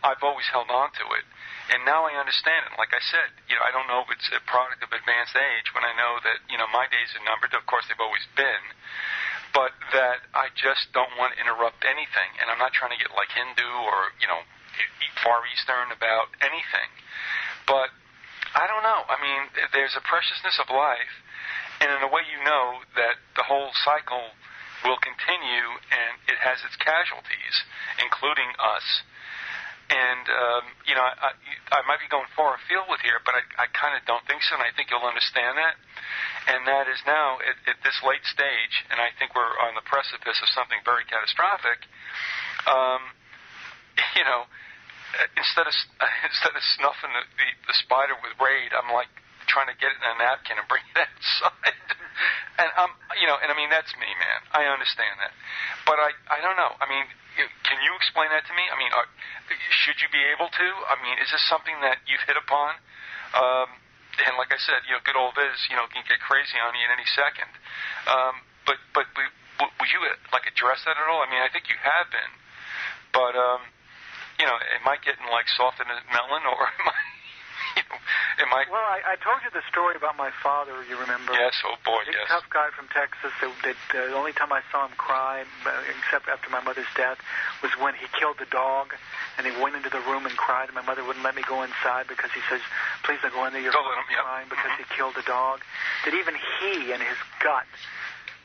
I've always held on to it. And now I understand it. Like I said, I don't know if it's a product of advanced age when I know that, my days are numbered. Of course, they've always been. But that I just don't want to interrupt anything. And I'm not trying to get like Hindu or, Far Eastern about anything. But I don't know. I mean, there's a preciousness of life. And in a way, that the whole cycle will continue, and it has its casualties, including us. And, I might be going far afield with here, but I kind of don't think so, and I think you'll understand that. And that is now, at this late stage, and I think we're on the precipice of something very catastrophic, instead of snuffing the spider with Raid, I'm like trying to get it in a napkin and bring it outside. And that's me, man. I understand that. But I don't know. I mean, can you explain that to me? I mean, should you be able to? I mean, is this something that you've hit upon? And like I said, good old Viz, can get crazy on you in any second. But would you address that at all? I mean, I think you have been. But am I getting soft in a melon, or am I? Well, I told you the story about my father. You remember? Yes. Oh boy, Big, yes. Tough guy from Texas. The only time I saw him cry, except after my mother's death, was when he killed the dog, and he went into the room and cried. And my mother wouldn't let me go inside because he says, "Please don't go in there. You're crying because he killed the dog." That even he, in his gut,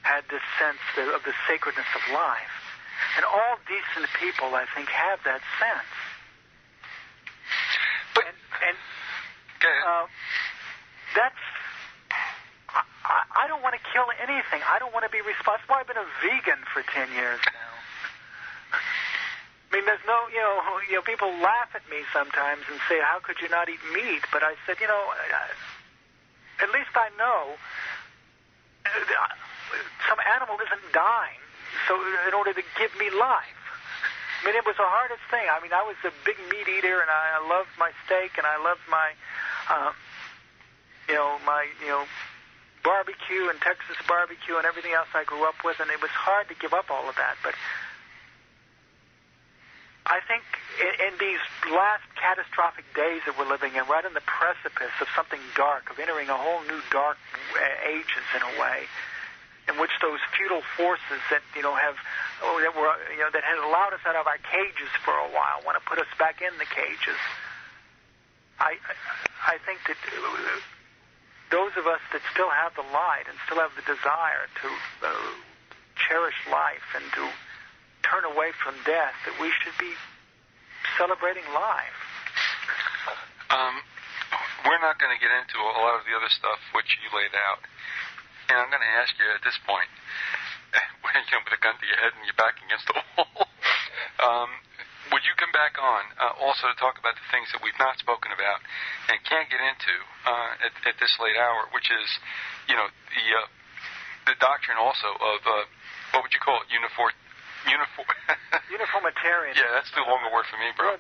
had this sense of the sacredness of life. And all decent people, I think, have that sense. But that's. I don't don't want to kill anything. I don't want to be responsible. I've been a vegan for 10 years now. I mean, there's no, people laugh at me sometimes and say, how could you not eat meat? But I said, at least I know some animal isn't dying, so in order to give me life. I mean, it was the hardest thing. I mean, I was a big meat eater, and I loved my steak, and I loved my, barbecue and Texas barbecue and everything else I grew up with, and it was hard to give up all of that. But I think in these last catastrophic days that we're living in, right on the precipice of something dark, of entering a whole new dark ages in a way, in which those feudal forces that that had allowed us out of our cages for a while want to put us back in the cages. I think that those of us that still have the light and still have the desire to cherish life and to turn away from death, that we should be celebrating life. We're not going to get into a lot of the other stuff which you laid out. And I'm going to ask you at this point, with a gun to your head and your back against the wall, would you come back on also to talk about the things that we've not spoken about and can't get into at this late hour, which is, the doctrine also of, what would you call it, Uniformitarian. Yeah, that's too long a word for me, bro.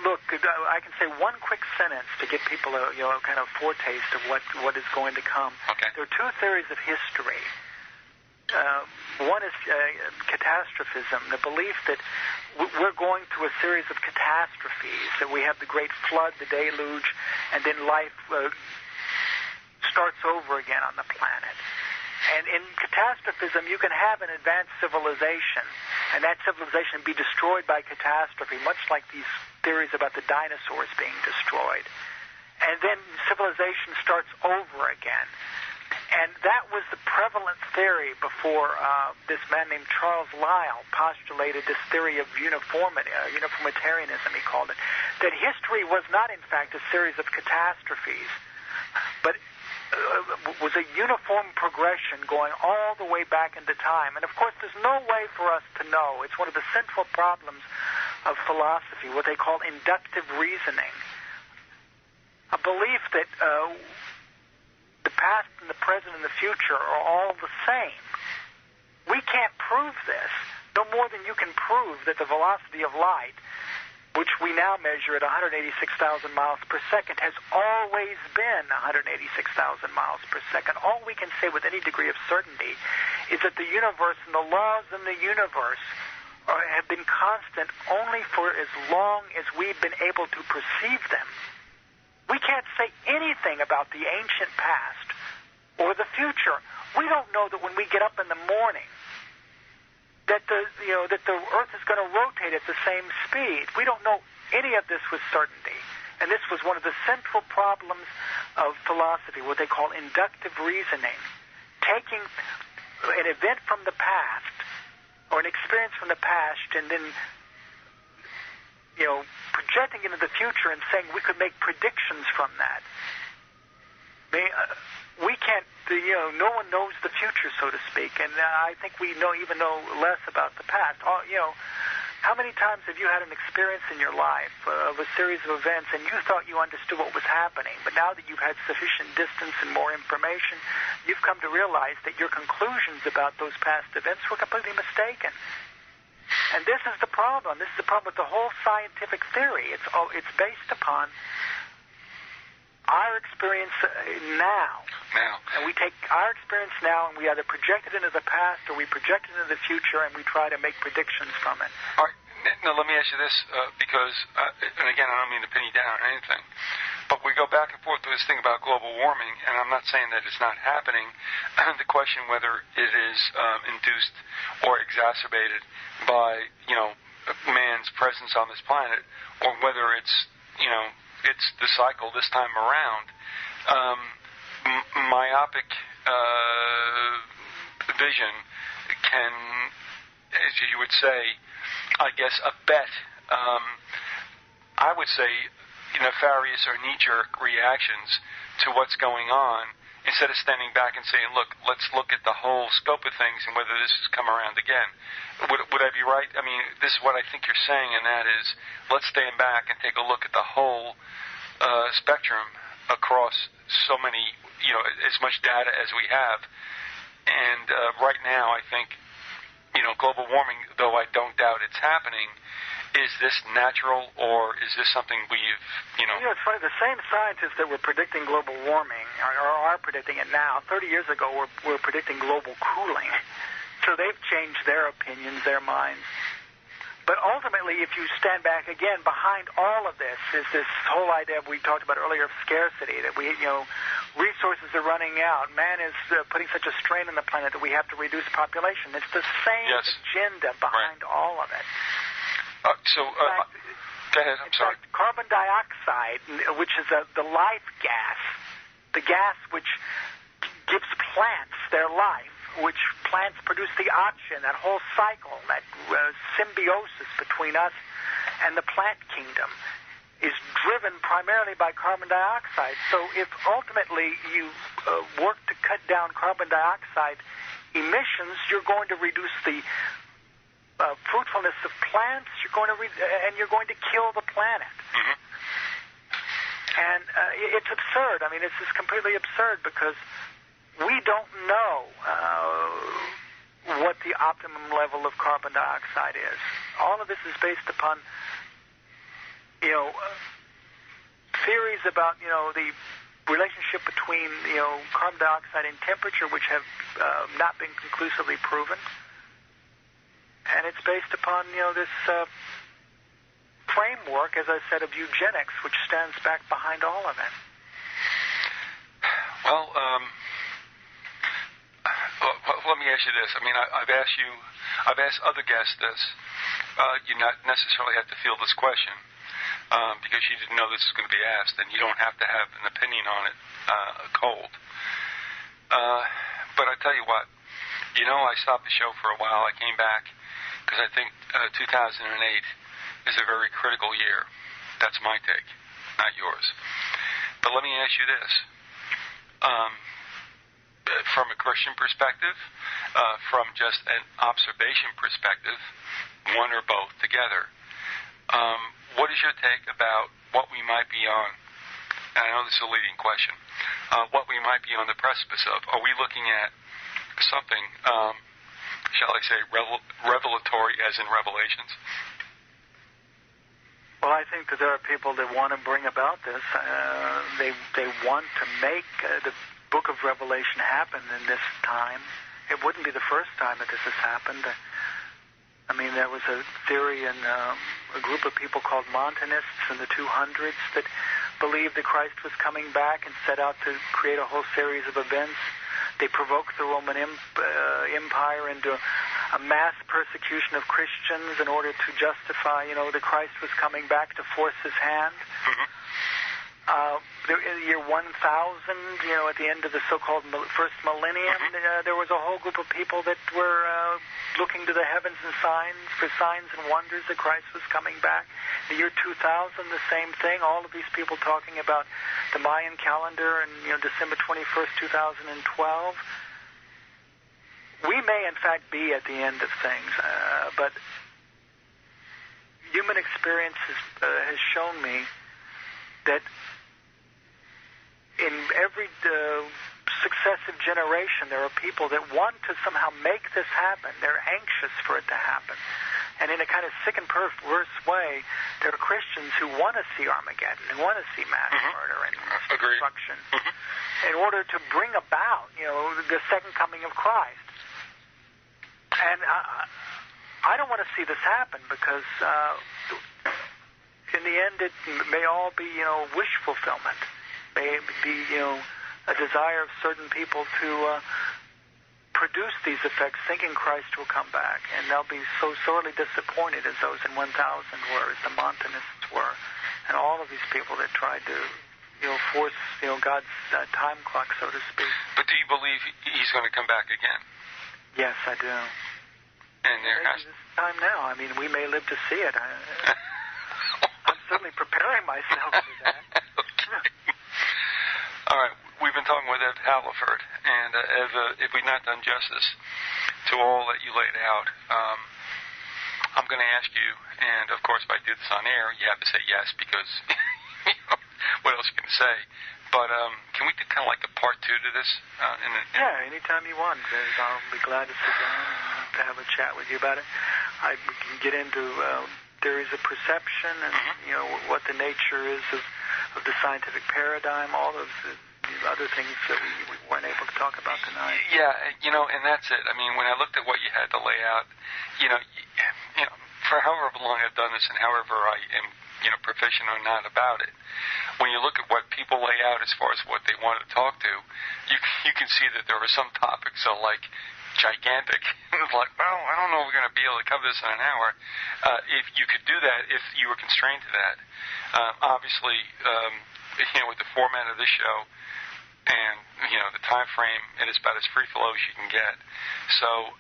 Look, I can say one quick sentence to give people a kind of foretaste of what is going to come. Okay. There are two theories of history. One is catastrophism, the belief that we're going through a series of catastrophes, that we have the great flood, the deluge, and then life starts over again on the planet. And in catastrophism, you can have an advanced civilization, and that civilization be destroyed by catastrophe, much like these theories about the dinosaurs being destroyed. And then civilization starts over again. And that was the prevalent theory before this man named Charles Lyell postulated this theory of uniformitarianism, he called it, that history was not, in fact, a series of catastrophes, but was a uniform progression going all the way back into time. And, of course, there's no way for us to know. It's one of the central problems of philosophy, what they call inductive reasoning, a belief that the past and the present and the future are all the same. We can't prove this, no more than you can prove that the velocity of light, which we now measure at 186,000 miles per second, has always been 186,000 miles per second. All we can say with any degree of certainty is that the universe and the laws in the universe have been constant only for as long as we've been able to perceive them. We can't say anything about the ancient past or the future. We don't know that when we get up in the morning that the Earth is going to rotate at the same speed. We don't know any of this with certainty. And this was one of the central problems of philosophy, what they call inductive reasoning. Taking an event from the past or an experience from the past and then, projecting into the future and saying we could make predictions from that. We can't, no one knows the future, so to speak, and I think we even know less about the past. How many times have you had an experience in your life of a series of events and you thought you understood what was happening, but now that you've had sufficient distance and more information, you've come to realize that your conclusions about those past events were completely mistaken? And this is the problem. This is the problem with the whole scientific theory. It's based upon our experience now. And we take our experience now and we either project it into the past or we project it into the future and we try to make predictions from it. All right. Now, let me ask you this, because, and again, I don't mean to pin you down or anything, but we go back and forth with this thing about global warming, and I'm not saying that it's not happening. The question whether it is induced or exacerbated by, man's presence on this planet, or whether it's, it's the cycle this time around. Myopic vision can, as you would say, I guess, abet, I would say, nefarious or knee-jerk reactions to what's going on instead of standing back and saying, look, let's look at the whole scope of things and whether this has come around again. Would I be right? I mean, this is what I think you're saying, and that is, let's stand back and take a look at the whole spectrum across so many, as much data as we have. And right now, I think, global warming, though I don't doubt it's happening, is this natural, or is this something we've, It's funny. The same scientists that were predicting global warming are predicting it now. 30 years ago, were predicting global cooling. So they've changed their opinions, their minds. But ultimately, if you stand back again, behind all of this is this whole idea we talked about earlier of scarcity, that resources are running out. Man is putting such a strain on the planet that we have to reduce population. It's the same agenda behind all of it. Go ahead, I'm sorry. Fact, carbon dioxide, which is the life gas, the gas which gives plants their life, which plants produce the oxygen, that whole cycle, that symbiosis between us and the plant kingdom, is driven primarily by carbon dioxide. So if ultimately you work to cut down carbon dioxide emissions, you're going to reduce the fruitfulness of plants. You're going to kill the planet. Mm-hmm. And it's absurd. I mean, it's just completely absurd because we don't know what the optimum level of carbon dioxide is. All of this is based upon, theories about, the relationship between, carbon dioxide and temperature, which have not been conclusively proven. And it's based upon, this framework, as I said, of eugenics, which stands back behind all of it. Well, let me ask you this. I mean, I've asked other guests this. You not necessarily have to field this question because you didn't know this was going to be asked, and you don't have to have an opinion on it cold. But I tell you what, I stopped the show for a while. I came back because I think 2008 is a very critical year. That's my take, not yours. But let me ask you this. From a Christian perspective, from just an observation perspective, one or both together, what is your take about what we might be on? And I know this is a leading question. What we might be on the precipice of? Are we looking at something, shall I say, revelatory, as in Revelations? Well, I think that there are people that want to bring about this. They want to make the book of Revelation happen in this time. It wouldn't be the first time that this has happened. I mean, there was a theory in a group of people called Montanists in the 200s that believed that Christ was coming back and set out to create a whole series of events. They provoked the Roman Empire into a mass persecution of Christians in order to justify, that Christ was coming back to force his hand. Mm-hmm. In the year 1000, at the end of the so-called first millennium, there was a whole group of people that were looking to the heavens and for signs and wonders that Christ was coming back. In the year 2000, the same thing. All of these people talking about the Mayan calendar and, December 21st, 2012. We may, in fact, be at the end of things, but human experience has shown me that in every successive generation, there are people that want to somehow make this happen. They're anxious for it to happen. And in a kind of sick and perverse way, there are Christians who want to see Armageddon, who want to see mass murder and destruction in order to bring about, the second coming of Christ. And I don't want to see this happen because in the end, it may all be, wish fulfillment. May be, a desire of certain people to produce these effects, thinking Christ will come back, and they'll be so sorely disappointed as those in 1000 were, as the Montanists were, and all of these people that tried to, force, God's time clock, so to speak. But do you believe he's going to come back again? Yes, I do. And there has this time now. I mean, we may live to see it. I'm certainly preparing myself for that. Okay. All right. we've been talking with Ev Halliford, and Ev, if we've not done justice to all that you laid out, I'm going to ask you, and of course if I do this on air, you have to say yes, because what else can you say? But can we do kind of like a part two to this? Yeah, anytime you want. I'll be glad to sit down and to have a chat with you about it. We can get into theories of perception and what the nature is of the scientific paradigm, all those other things that we weren't able to talk about tonight. Yeah, and that's it. I mean, when I looked at what you had to lay out, for however long I've done this and however I am, proficient or not about it, when you look at what people lay out as far as what they want to talk to, you can see that there are some topics that are like gigantic. It's like, well, I don't know if we're going to be able to cover this in an hour. If you could do that, if you were constrained to that, obviously, with the format of this show and the time frame, it is about as free flow as you can get. So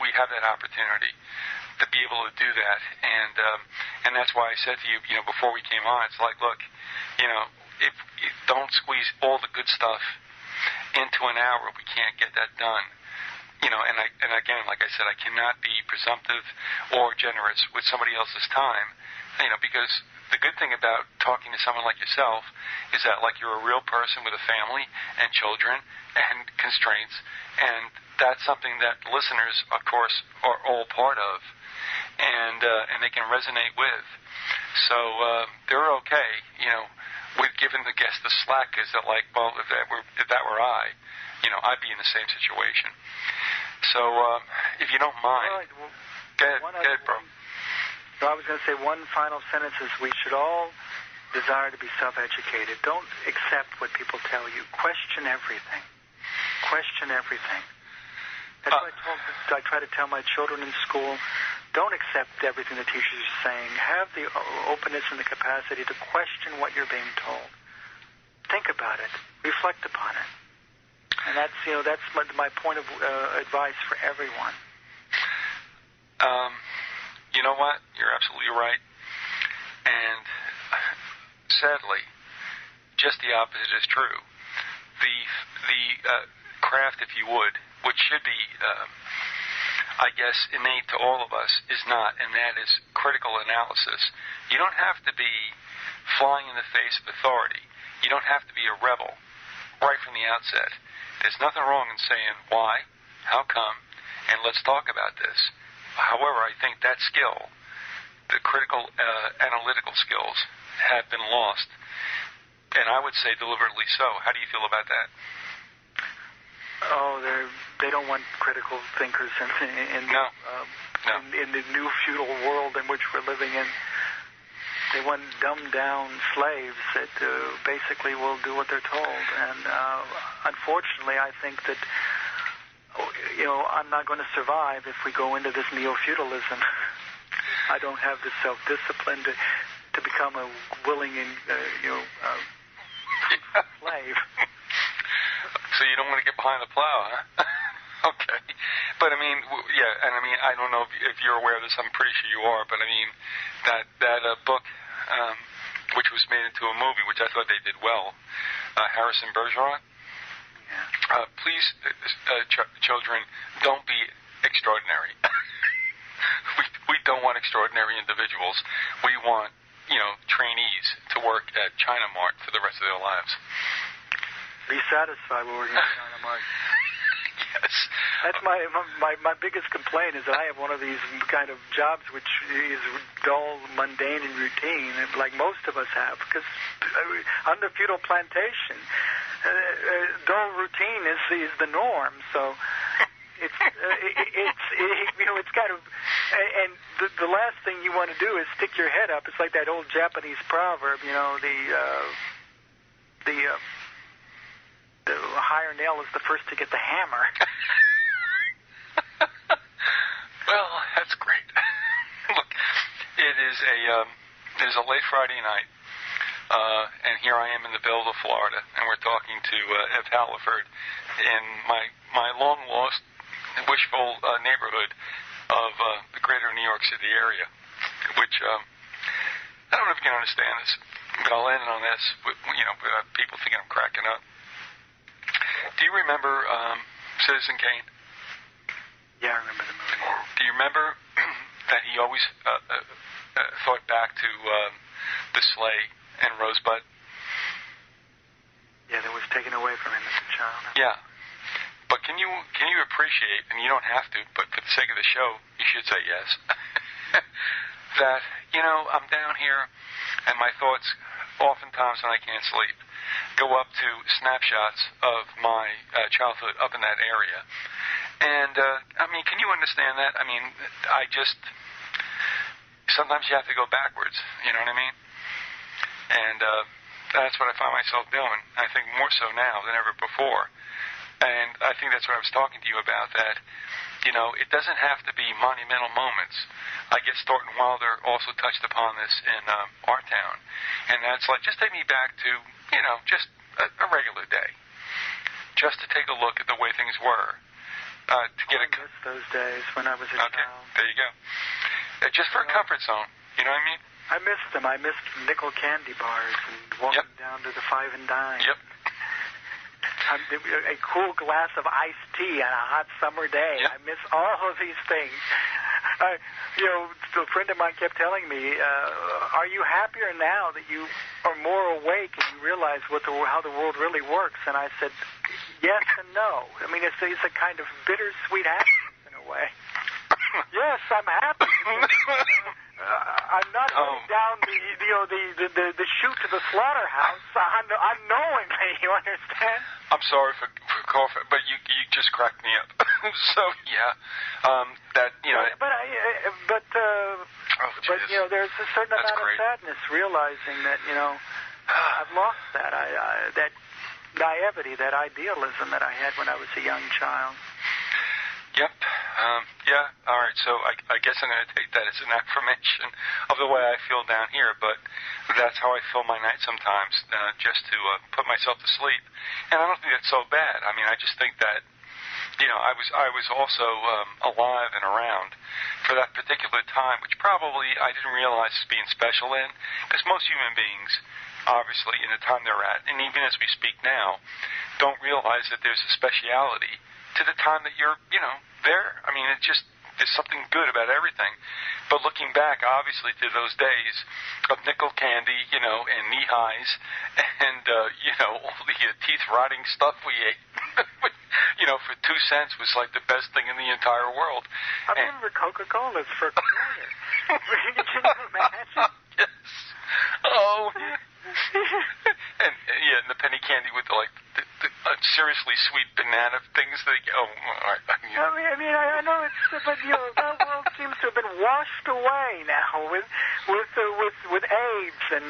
we have that opportunity to be able to do that, and that's why I said to you, before we came on, it's like, look, if you don't squeeze all the good stuff into an hour, we can't get that done. And again, like I said, I cannot be presumptive or generous with somebody else's time, because the good thing about talking to someone like yourself is that, like, you're a real person with a family and children and constraints, and that's something that listeners, of course, are all part of, and they can resonate with. So they're okay, with giving the guest the slack. Is that like, well, if that were I, I'd be in the same situation. So if you don't mind, go ahead, bro. So I was going to say one final sentence is we should all desire to be self-educated. Don't accept what people tell you. Question everything. Question everything. That's what I try to tell my children in school. Don't accept everything the teachers are saying. Have the openness and the capacity to question what you're being told. Think about it. Reflect upon it. And that's my point of advice for everyone. You know what? You're absolutely right. And sadly, just the opposite is true. The craft, if you would, which should be, I guess, innate to all of us, is not, and that is critical analysis. You don't have to be flying in the face of authority. You don't have to be a rebel right from the outset. There's nothing wrong in saying why, how come, and let's talk about this. However, I think that skill, the critical analytical skills, have been lost, and I would say deliberately so. How do you feel about that? Oh, they don't want critical thinkers in the new feudal world in which we're living in. They want dumbed-down slaves that basically will do what they're told. And unfortunately, I think that I'm not going to survive if we go into this neo-feudalism. I don't have the self-discipline to become a willing and slave. So you don't want to get behind the plow, huh? Okay. But I mean, yeah, and I mean, I don't know if you're aware of this. I'm pretty sure you are. But I mean, that book, which was made into a movie, which I thought they did well, Harrison Bergeron. Yeah. Please, children, don't be extraordinary. We don't want extraordinary individuals. We want, trainees to work at China Mart for the rest of their lives. Be satisfied with working at China Mart. Yes. That's my biggest complaint is that I have one of these kind of jobs which is dull, mundane, and routine, like most of us have, because under feudal plantation, dull routine is the norm. So it's kind of, and the last thing you want to do is stick your head up. It's like that old Japanese proverb, the higher nail is the first to get the hammer. Well, that's great. Look, it is a late Friday night, and here I am in the Belleville, Florida, and we're talking to Ev Halliford in my long-lost, wishful neighborhood of the greater New York City area, which I don't know if you can understand this, but I'll end on this, without people thinking I'm cracking up. Do you remember Citizen Kane? Yeah, I remember the movie. Do you remember that he always thought back to the sleigh and Rosebud? Yeah, that was taken away from him as a child. Yeah. But can you appreciate, and you don't have to, but for the sake of the show, you should say yes, that, I'm down here, and my thoughts, oftentimes when I can't sleep, go up to snapshots of my childhood up in that area. And, can you understand that? Sometimes you have to go backwards, you know what I mean? And that's what I find myself doing, I think more so now than ever before. And I think that's what I was talking to you about, that, it doesn't have to be monumental moments. I guess Thornton Wilder also touched upon this in our town. And that's like, just take me back to, just a regular day. Just to take a look at the way things were. I miss those days when I was a child. There you go. Just for a comfort zone, you know what I mean? I missed them. I missed nickel candy bars and walking down to the 5 and Dime. Yep. A cool glass of iced tea on a hot summer day. Yep. I miss all of these things. A friend of mine kept telling me, "Are you happier now that you are more awake and you realize how the world really works?" And I said, "Yes and no. It's a kind of bittersweet happiness in a way." Yes, I'm happy. I'm not going down the chute to the slaughterhouse unknowingly. You understand? I'm sorry for coughing, but you just cracked me up. So yeah, that there's a certain amount of sadness realizing that I've lost that that naivety, that idealism that I had when I was a young child. Yep. Yeah. All right. So I guess I'm going to take that as an affirmation of the way I feel down here. But that's how I fill my night sometimes, just to put myself to sleep. And I don't think that's so bad. I just think that, I was also alive and around for that particular time, which probably I didn't realize as being special in, because most human beings, obviously, in the time they're at, and even as we speak now, don't realize that there's a speciality to the time that you're, there. There's something good about everything. But looking back, obviously, to those days of nickel candy, and knee-highs, and, all the teeth-rotting stuff we ate, for 2 cents was like the best thing in the entire world. I remember Coca-Cola's for a quarter. Can you imagine? Yes. Oh, and the penny candy with the seriously sweet banana things. All right. I know it's, but that world seems to have been washed away now with AIDS and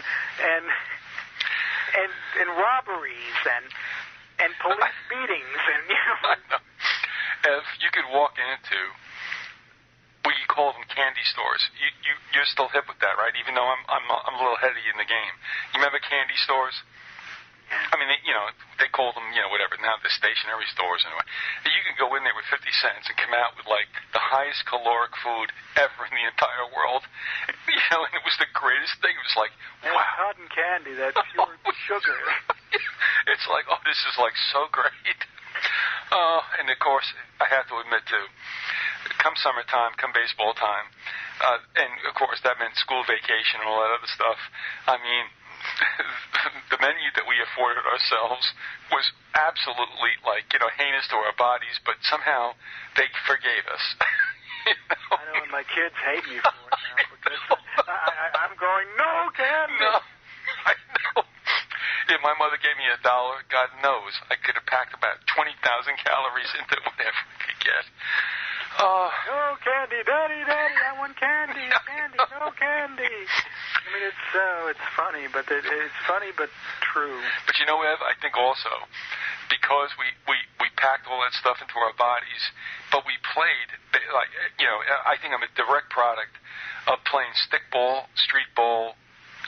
robberies and police beatings and I know. If you could walk into, we call them candy stores. You're still hip with that, right? Even though I'm a little heady in the game. You remember candy stores? They call them, whatever, now the stationary stores anyway. You can go in there with 50 cents and come out with, the highest caloric food ever in the entire world. And it was the greatest thing. It was like, wow. Cotton candy, that pure sugar. It's like, this is, so great. And, of course, I have to admit, too, come summertime, come baseball time, and, of course, that meant school vacation and all that other stuff. The menu that we afforded ourselves was absolutely, heinous to our bodies, but somehow they forgave us. I know, and my kids hate me for it now, because I'm going, no candy. No, I know. If my mother gave me $1, God knows, I could have packed about 20,000 calories into whatever I could get. No candy, Daddy, I want candy, no candy. It's funny, but it's funny but true. But Ev, I think also because we packed all that stuff into our bodies, but we played I think I'm a direct product of playing stickball, street ball,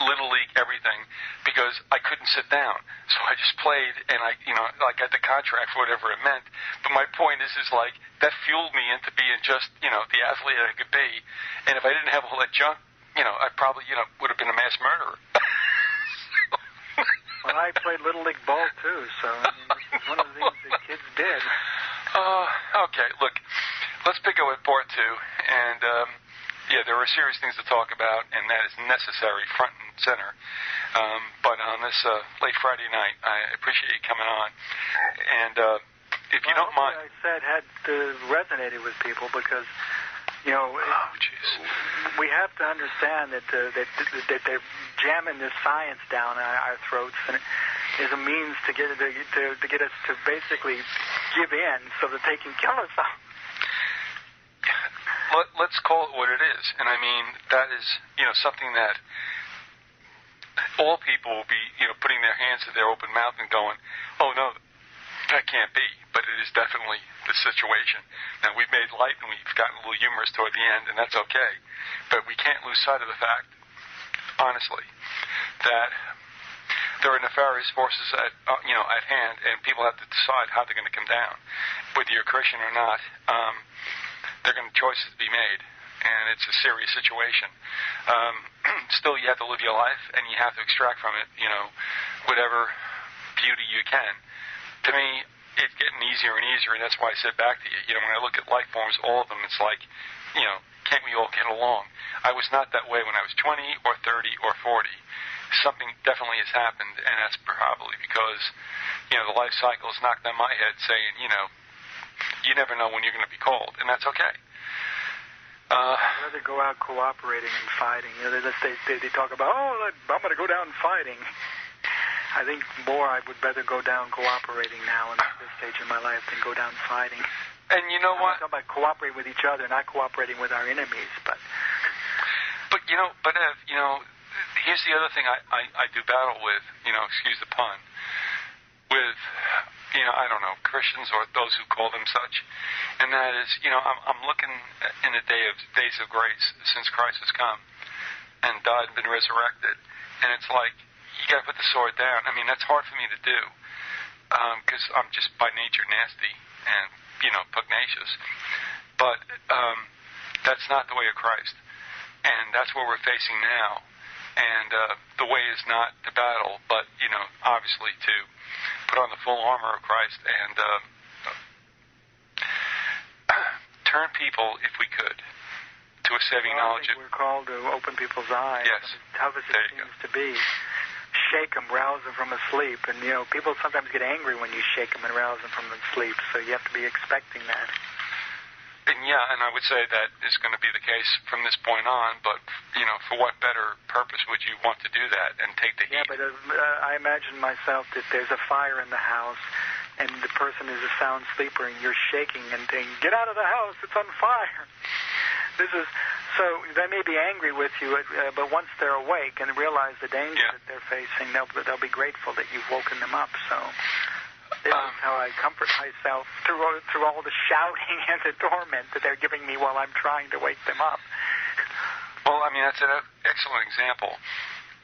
Little League, everything, because I couldn't sit down. So I just played, and I got the contract for whatever it meant. But my point is that fueled me into being just, the athlete I could be. And if I didn't have all that junk, I probably, would have been a mass murderer. Well, I played Little League ball, too, so I mean, this is one of the things that kids did. Okay, look, let's pick up with part 2, and yeah, there are serious things to talk about, and that is necessary, front and center. But on this late Friday night, I appreciate you coming on, and if you don't mind, I said had resonated with people because, you know, we have to understand that they're jamming this science down our throats, and it is a means to get us to basically give in so that they can kill us all. Let's call it what it is, and I mean that is, you know, something that all people will be, you know, putting their hands to their open mouth and going, "Oh no, that can't be." But it is definitely the situation. Now we've made light and we've gotten a little humorous toward the end, and that's okay. But we can't lose sight of the fact, honestly, that there are nefarious forces at hand, and people have to decide how they're going to come down, whether you're Christian or not. They're going to choices to be made, and it's a serious situation. Still, you have to live your life, and you have to extract from it, you know, whatever beauty you can. To me, it's getting easier and easier, and that's why I said back to you, you know, when I look at life forms, all of them, it's like, you know, can't we all get along? I was not that way when I was 20 or 30 or 40. Something definitely has happened, and that's probably because, you know, the life cycle has knocked on my head saying, you know, you never know when you're going to be called, and that's okay. I'd rather go out cooperating and fighting. You know, they talk about, I'm going to go down fighting. I think more I would rather go down cooperating now in this stage in my life than go down fighting. And you know what? I'm talking about cooperating with each other, not cooperating with our enemies. But you know, Ev, you know, here's the other thing I do battle with, you know, excuse the pun, with, you know, I don't know, Christians or those who call them such, and that is, you know, I'm looking in the days of grace since Christ has come and died and been resurrected, and it's like, you got to put the sword down. I mean, that's hard for me to do because I'm just by nature nasty and, you know, pugnacious, but that's not the way of Christ, and that's what we're facing now. And the way is not to battle, but, you know, obviously to put on the full armor of Christ and turn people, if we could, to a saving knowledge. I think we're called to open people's eyes. Yes. As tough as it seems to be. Shake them, rouse them from a sleep. And, you know, people sometimes get angry when you shake them and rouse them from a sleep, so you have to be expecting that. And yeah, and I would say that is going to be the case from this point on, but, you know, for what better purpose would you want to do that and take the heat? Yeah, but I imagine myself that there's a fire in the house, and the person is a sound sleeper, and you're shaking and saying, "Get out of the house, it's on fire." So they may be angry with you, but once they're awake and realize the danger that they're facing, they'll be grateful that you've woken them up, so... This is how I comfort myself through all the shouting and the torment that they're giving me while I'm trying to wake them up. Well, I mean, that's an excellent example.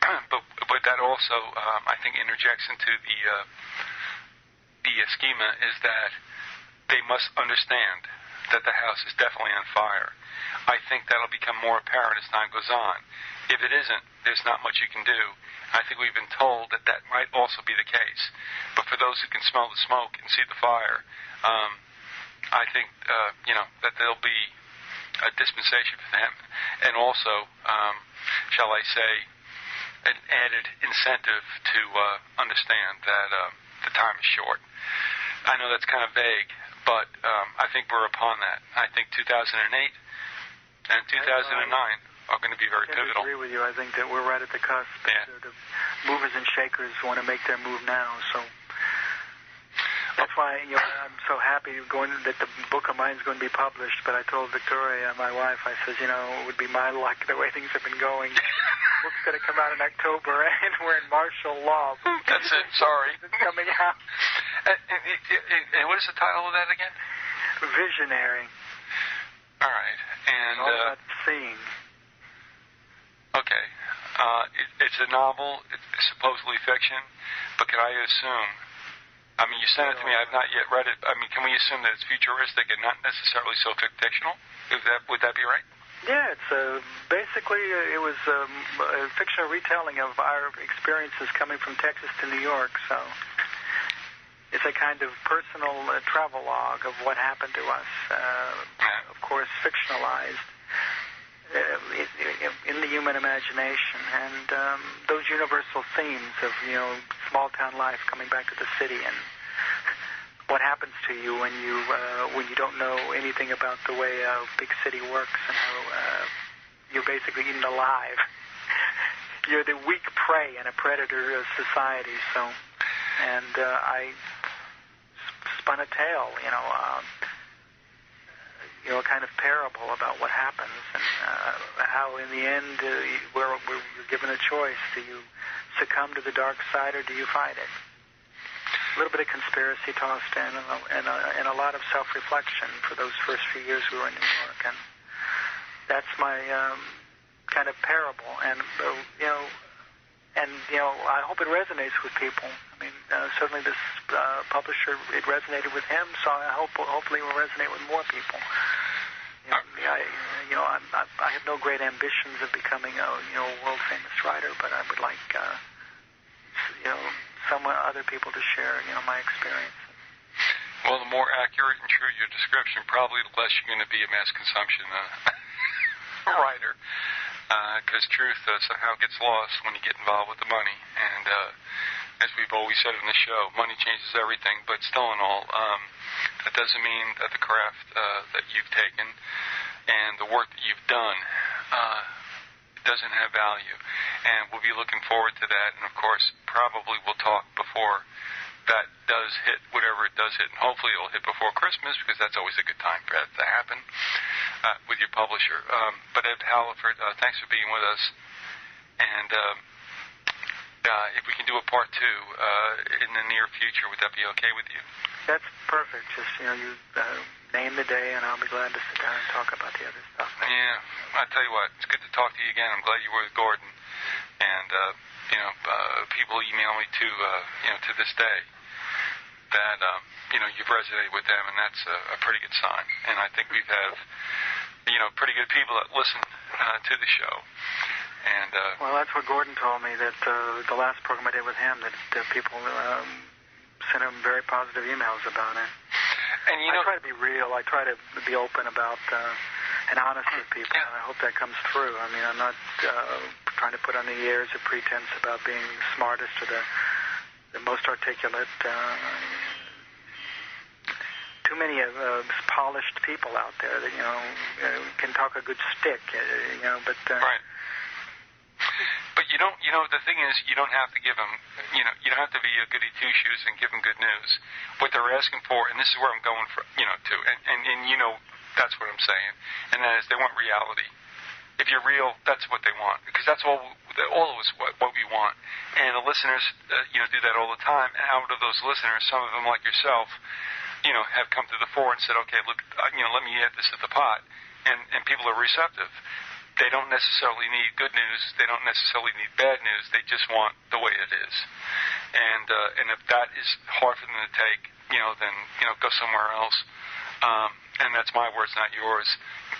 But that also, I think, interjects into the schema is that they must understand that the house is definitely on fire. I think that'll become more apparent as time goes on. If it isn't, there's not much you can do. I think we've been told that that might also be the case. But for those who can smell the smoke and see the fire, I think, you know, that there'll be a dispensation for them. And also, shall I say, an added incentive to understand that the time is short. I know that's kind of vague, but I think we're upon that. I think 2008 and 2009 are going to be very pivotal. I agree with you. I think that we're right at the cusp. Yeah. The movers and shakers want to make their move now, so that's why, you know, I'm so happy that the book of mine is going to be published. But I told Victoria, my wife, I said, you know, it would be my luck the way things have been going. The book's going to come out in October, and we're in martial law. That's it. Sorry. It's coming out. And what is the title of that again? Visionary. All right. And all about seeing. Okay. It's a novel. It's supposedly fiction. But can I assume, I mean, you sent it to me. I have not yet read it. I mean, can we assume that it's futuristic and not necessarily so fictional? Would that be right? Yeah, it's basically it was a fictional retelling of our experiences coming from Texas to New York. So it's a kind of personal travel log of what happened to us. Of course, fictionalized in the human imagination, and those universal themes of small town life coming back to the city and what happens to you when you don't know anything about the way a big city works and how you're basically eaten alive. You're the weak prey in a predator society. So, and I spun a tale, a kind of parable about what happens and how, in the end, we're given a choice: do you succumb to the dark side or do you fight it? A little bit of conspiracy tossed in, and a lot of self-reflection for those first few years we were in New York, and that's my kind of parable. And I hope it resonates with people. I mean, certainly this publisher, it resonated with him, so I hope hopefully it will resonate with more people. I have no great ambitions of becoming a world famous writer, but I would like some other people to share my experience. Well, the more accurate and true your description, probably the less you're going to be a mass consumption writer, because truth somehow gets lost when you get involved with the money. And as we've always said in the show, money changes everything. But still, in all, that doesn't mean that the craft that you've taken and the work that you've done doesn't have value. And we'll be looking forward to that. And of course, probably we'll talk before that does hit, whatever it does hit. And hopefully it'll hit before Christmas, because that's always a good time for that to happen with your publisher. But Ed Halliford, thanks for being with us. And if we can do a part 2 in the near future, would that be okay with you? That's perfect. Just, you name the day, and I'll be glad to sit down and talk about the other stuff. Yeah, I'll tell you what, it's good to talk to you again. I'm glad you were with Gordon. And, people email me to this day that, you've resonated with them, and that's a pretty good sign. And I think we've had, pretty good people that listen to the show. And well, that's what Gordon told me, that the last program I did with him, that people sent him very positive emails about it. And I try to be real. I try to be open about and honest with people, and I hope that comes through. I mean, I'm not trying to put on the airs of pretense about being the smartest or the most articulate. Too many polished people out there that can talk a good stick, but right. But you don't. The thing is, you don't have to give them. You don't have to be a goody two shoes and give them good news. What they're asking for, and this is where I'm going for, to, and that's what I'm saying, and that is they want reality. If you're real, that's what they want, because that's all of us what we want. And the listeners, do that all the time. And out of those listeners, some of them, like yourself, have come to the fore and said, okay, look, let me add this to the pot, and people are receptive. They don't necessarily need good news. They don't necessarily need bad news. They just want the way it is. And if that is hard for them to take, then go somewhere else. And that's my words, not yours.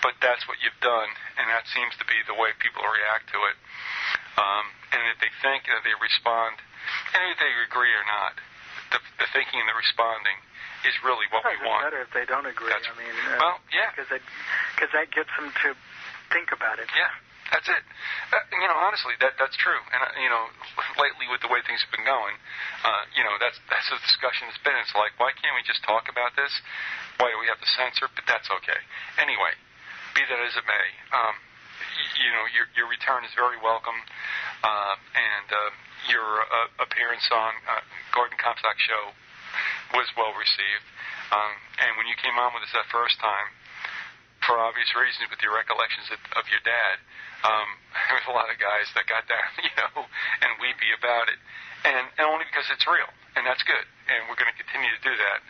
But that's what you've done, and that seems to be the way people react to it. And if they think they respond, and if they agree or not, the thinking and the responding is really what we want. It's better if they don't agree. Well, yeah. Because that gets them to think about it. Yeah, that's it. Honestly, that's true. And lately with the way things have been going, that's the discussion it's been. It's like, why can't we just talk about this? Why do we have to censor? But that's okay. Anyway, be that as it may, your return is very welcome, and your appearance on Gordon Comstock's show was well received. And when you came on with us that first time, for obvious reasons, with your recollections of your dad, there was a lot of guys that got down, and weepy about it, and only because it's real, and that's good, and we're going to continue to do that.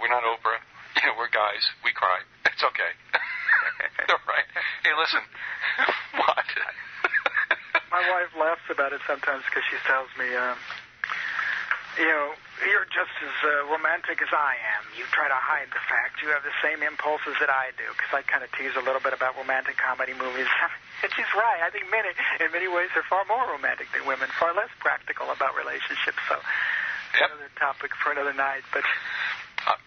We're not Oprah, we're guys, we cry, it's okay. All right. Hey, listen, what? My wife laughs about it sometimes because she tells me, you're just as romantic as I am. You try to hide the fact. You have the same impulses that I do, because I kind of tease a little bit about romantic comedy movies. And she's right. I think in many ways, they're far more romantic than women, far less practical about relationships. So, another topic for another night. But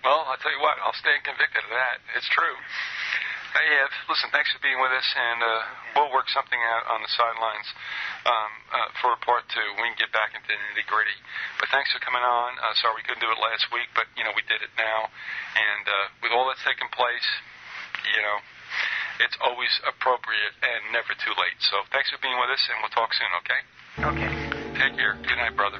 well, I'll tell you what, I'll stay convicted of that. It's true. Hey, Ev, listen, thanks for being with us, and we'll work something out on the sidelines for part 2. We can get back into the nitty-gritty. But thanks for coming on. Sorry we couldn't do it last week, but, we did it now. And with all that's taken place, it's always appropriate and never too late. So thanks for being with us, and we'll talk soon, okay? Okay. Take care. Good night, brother.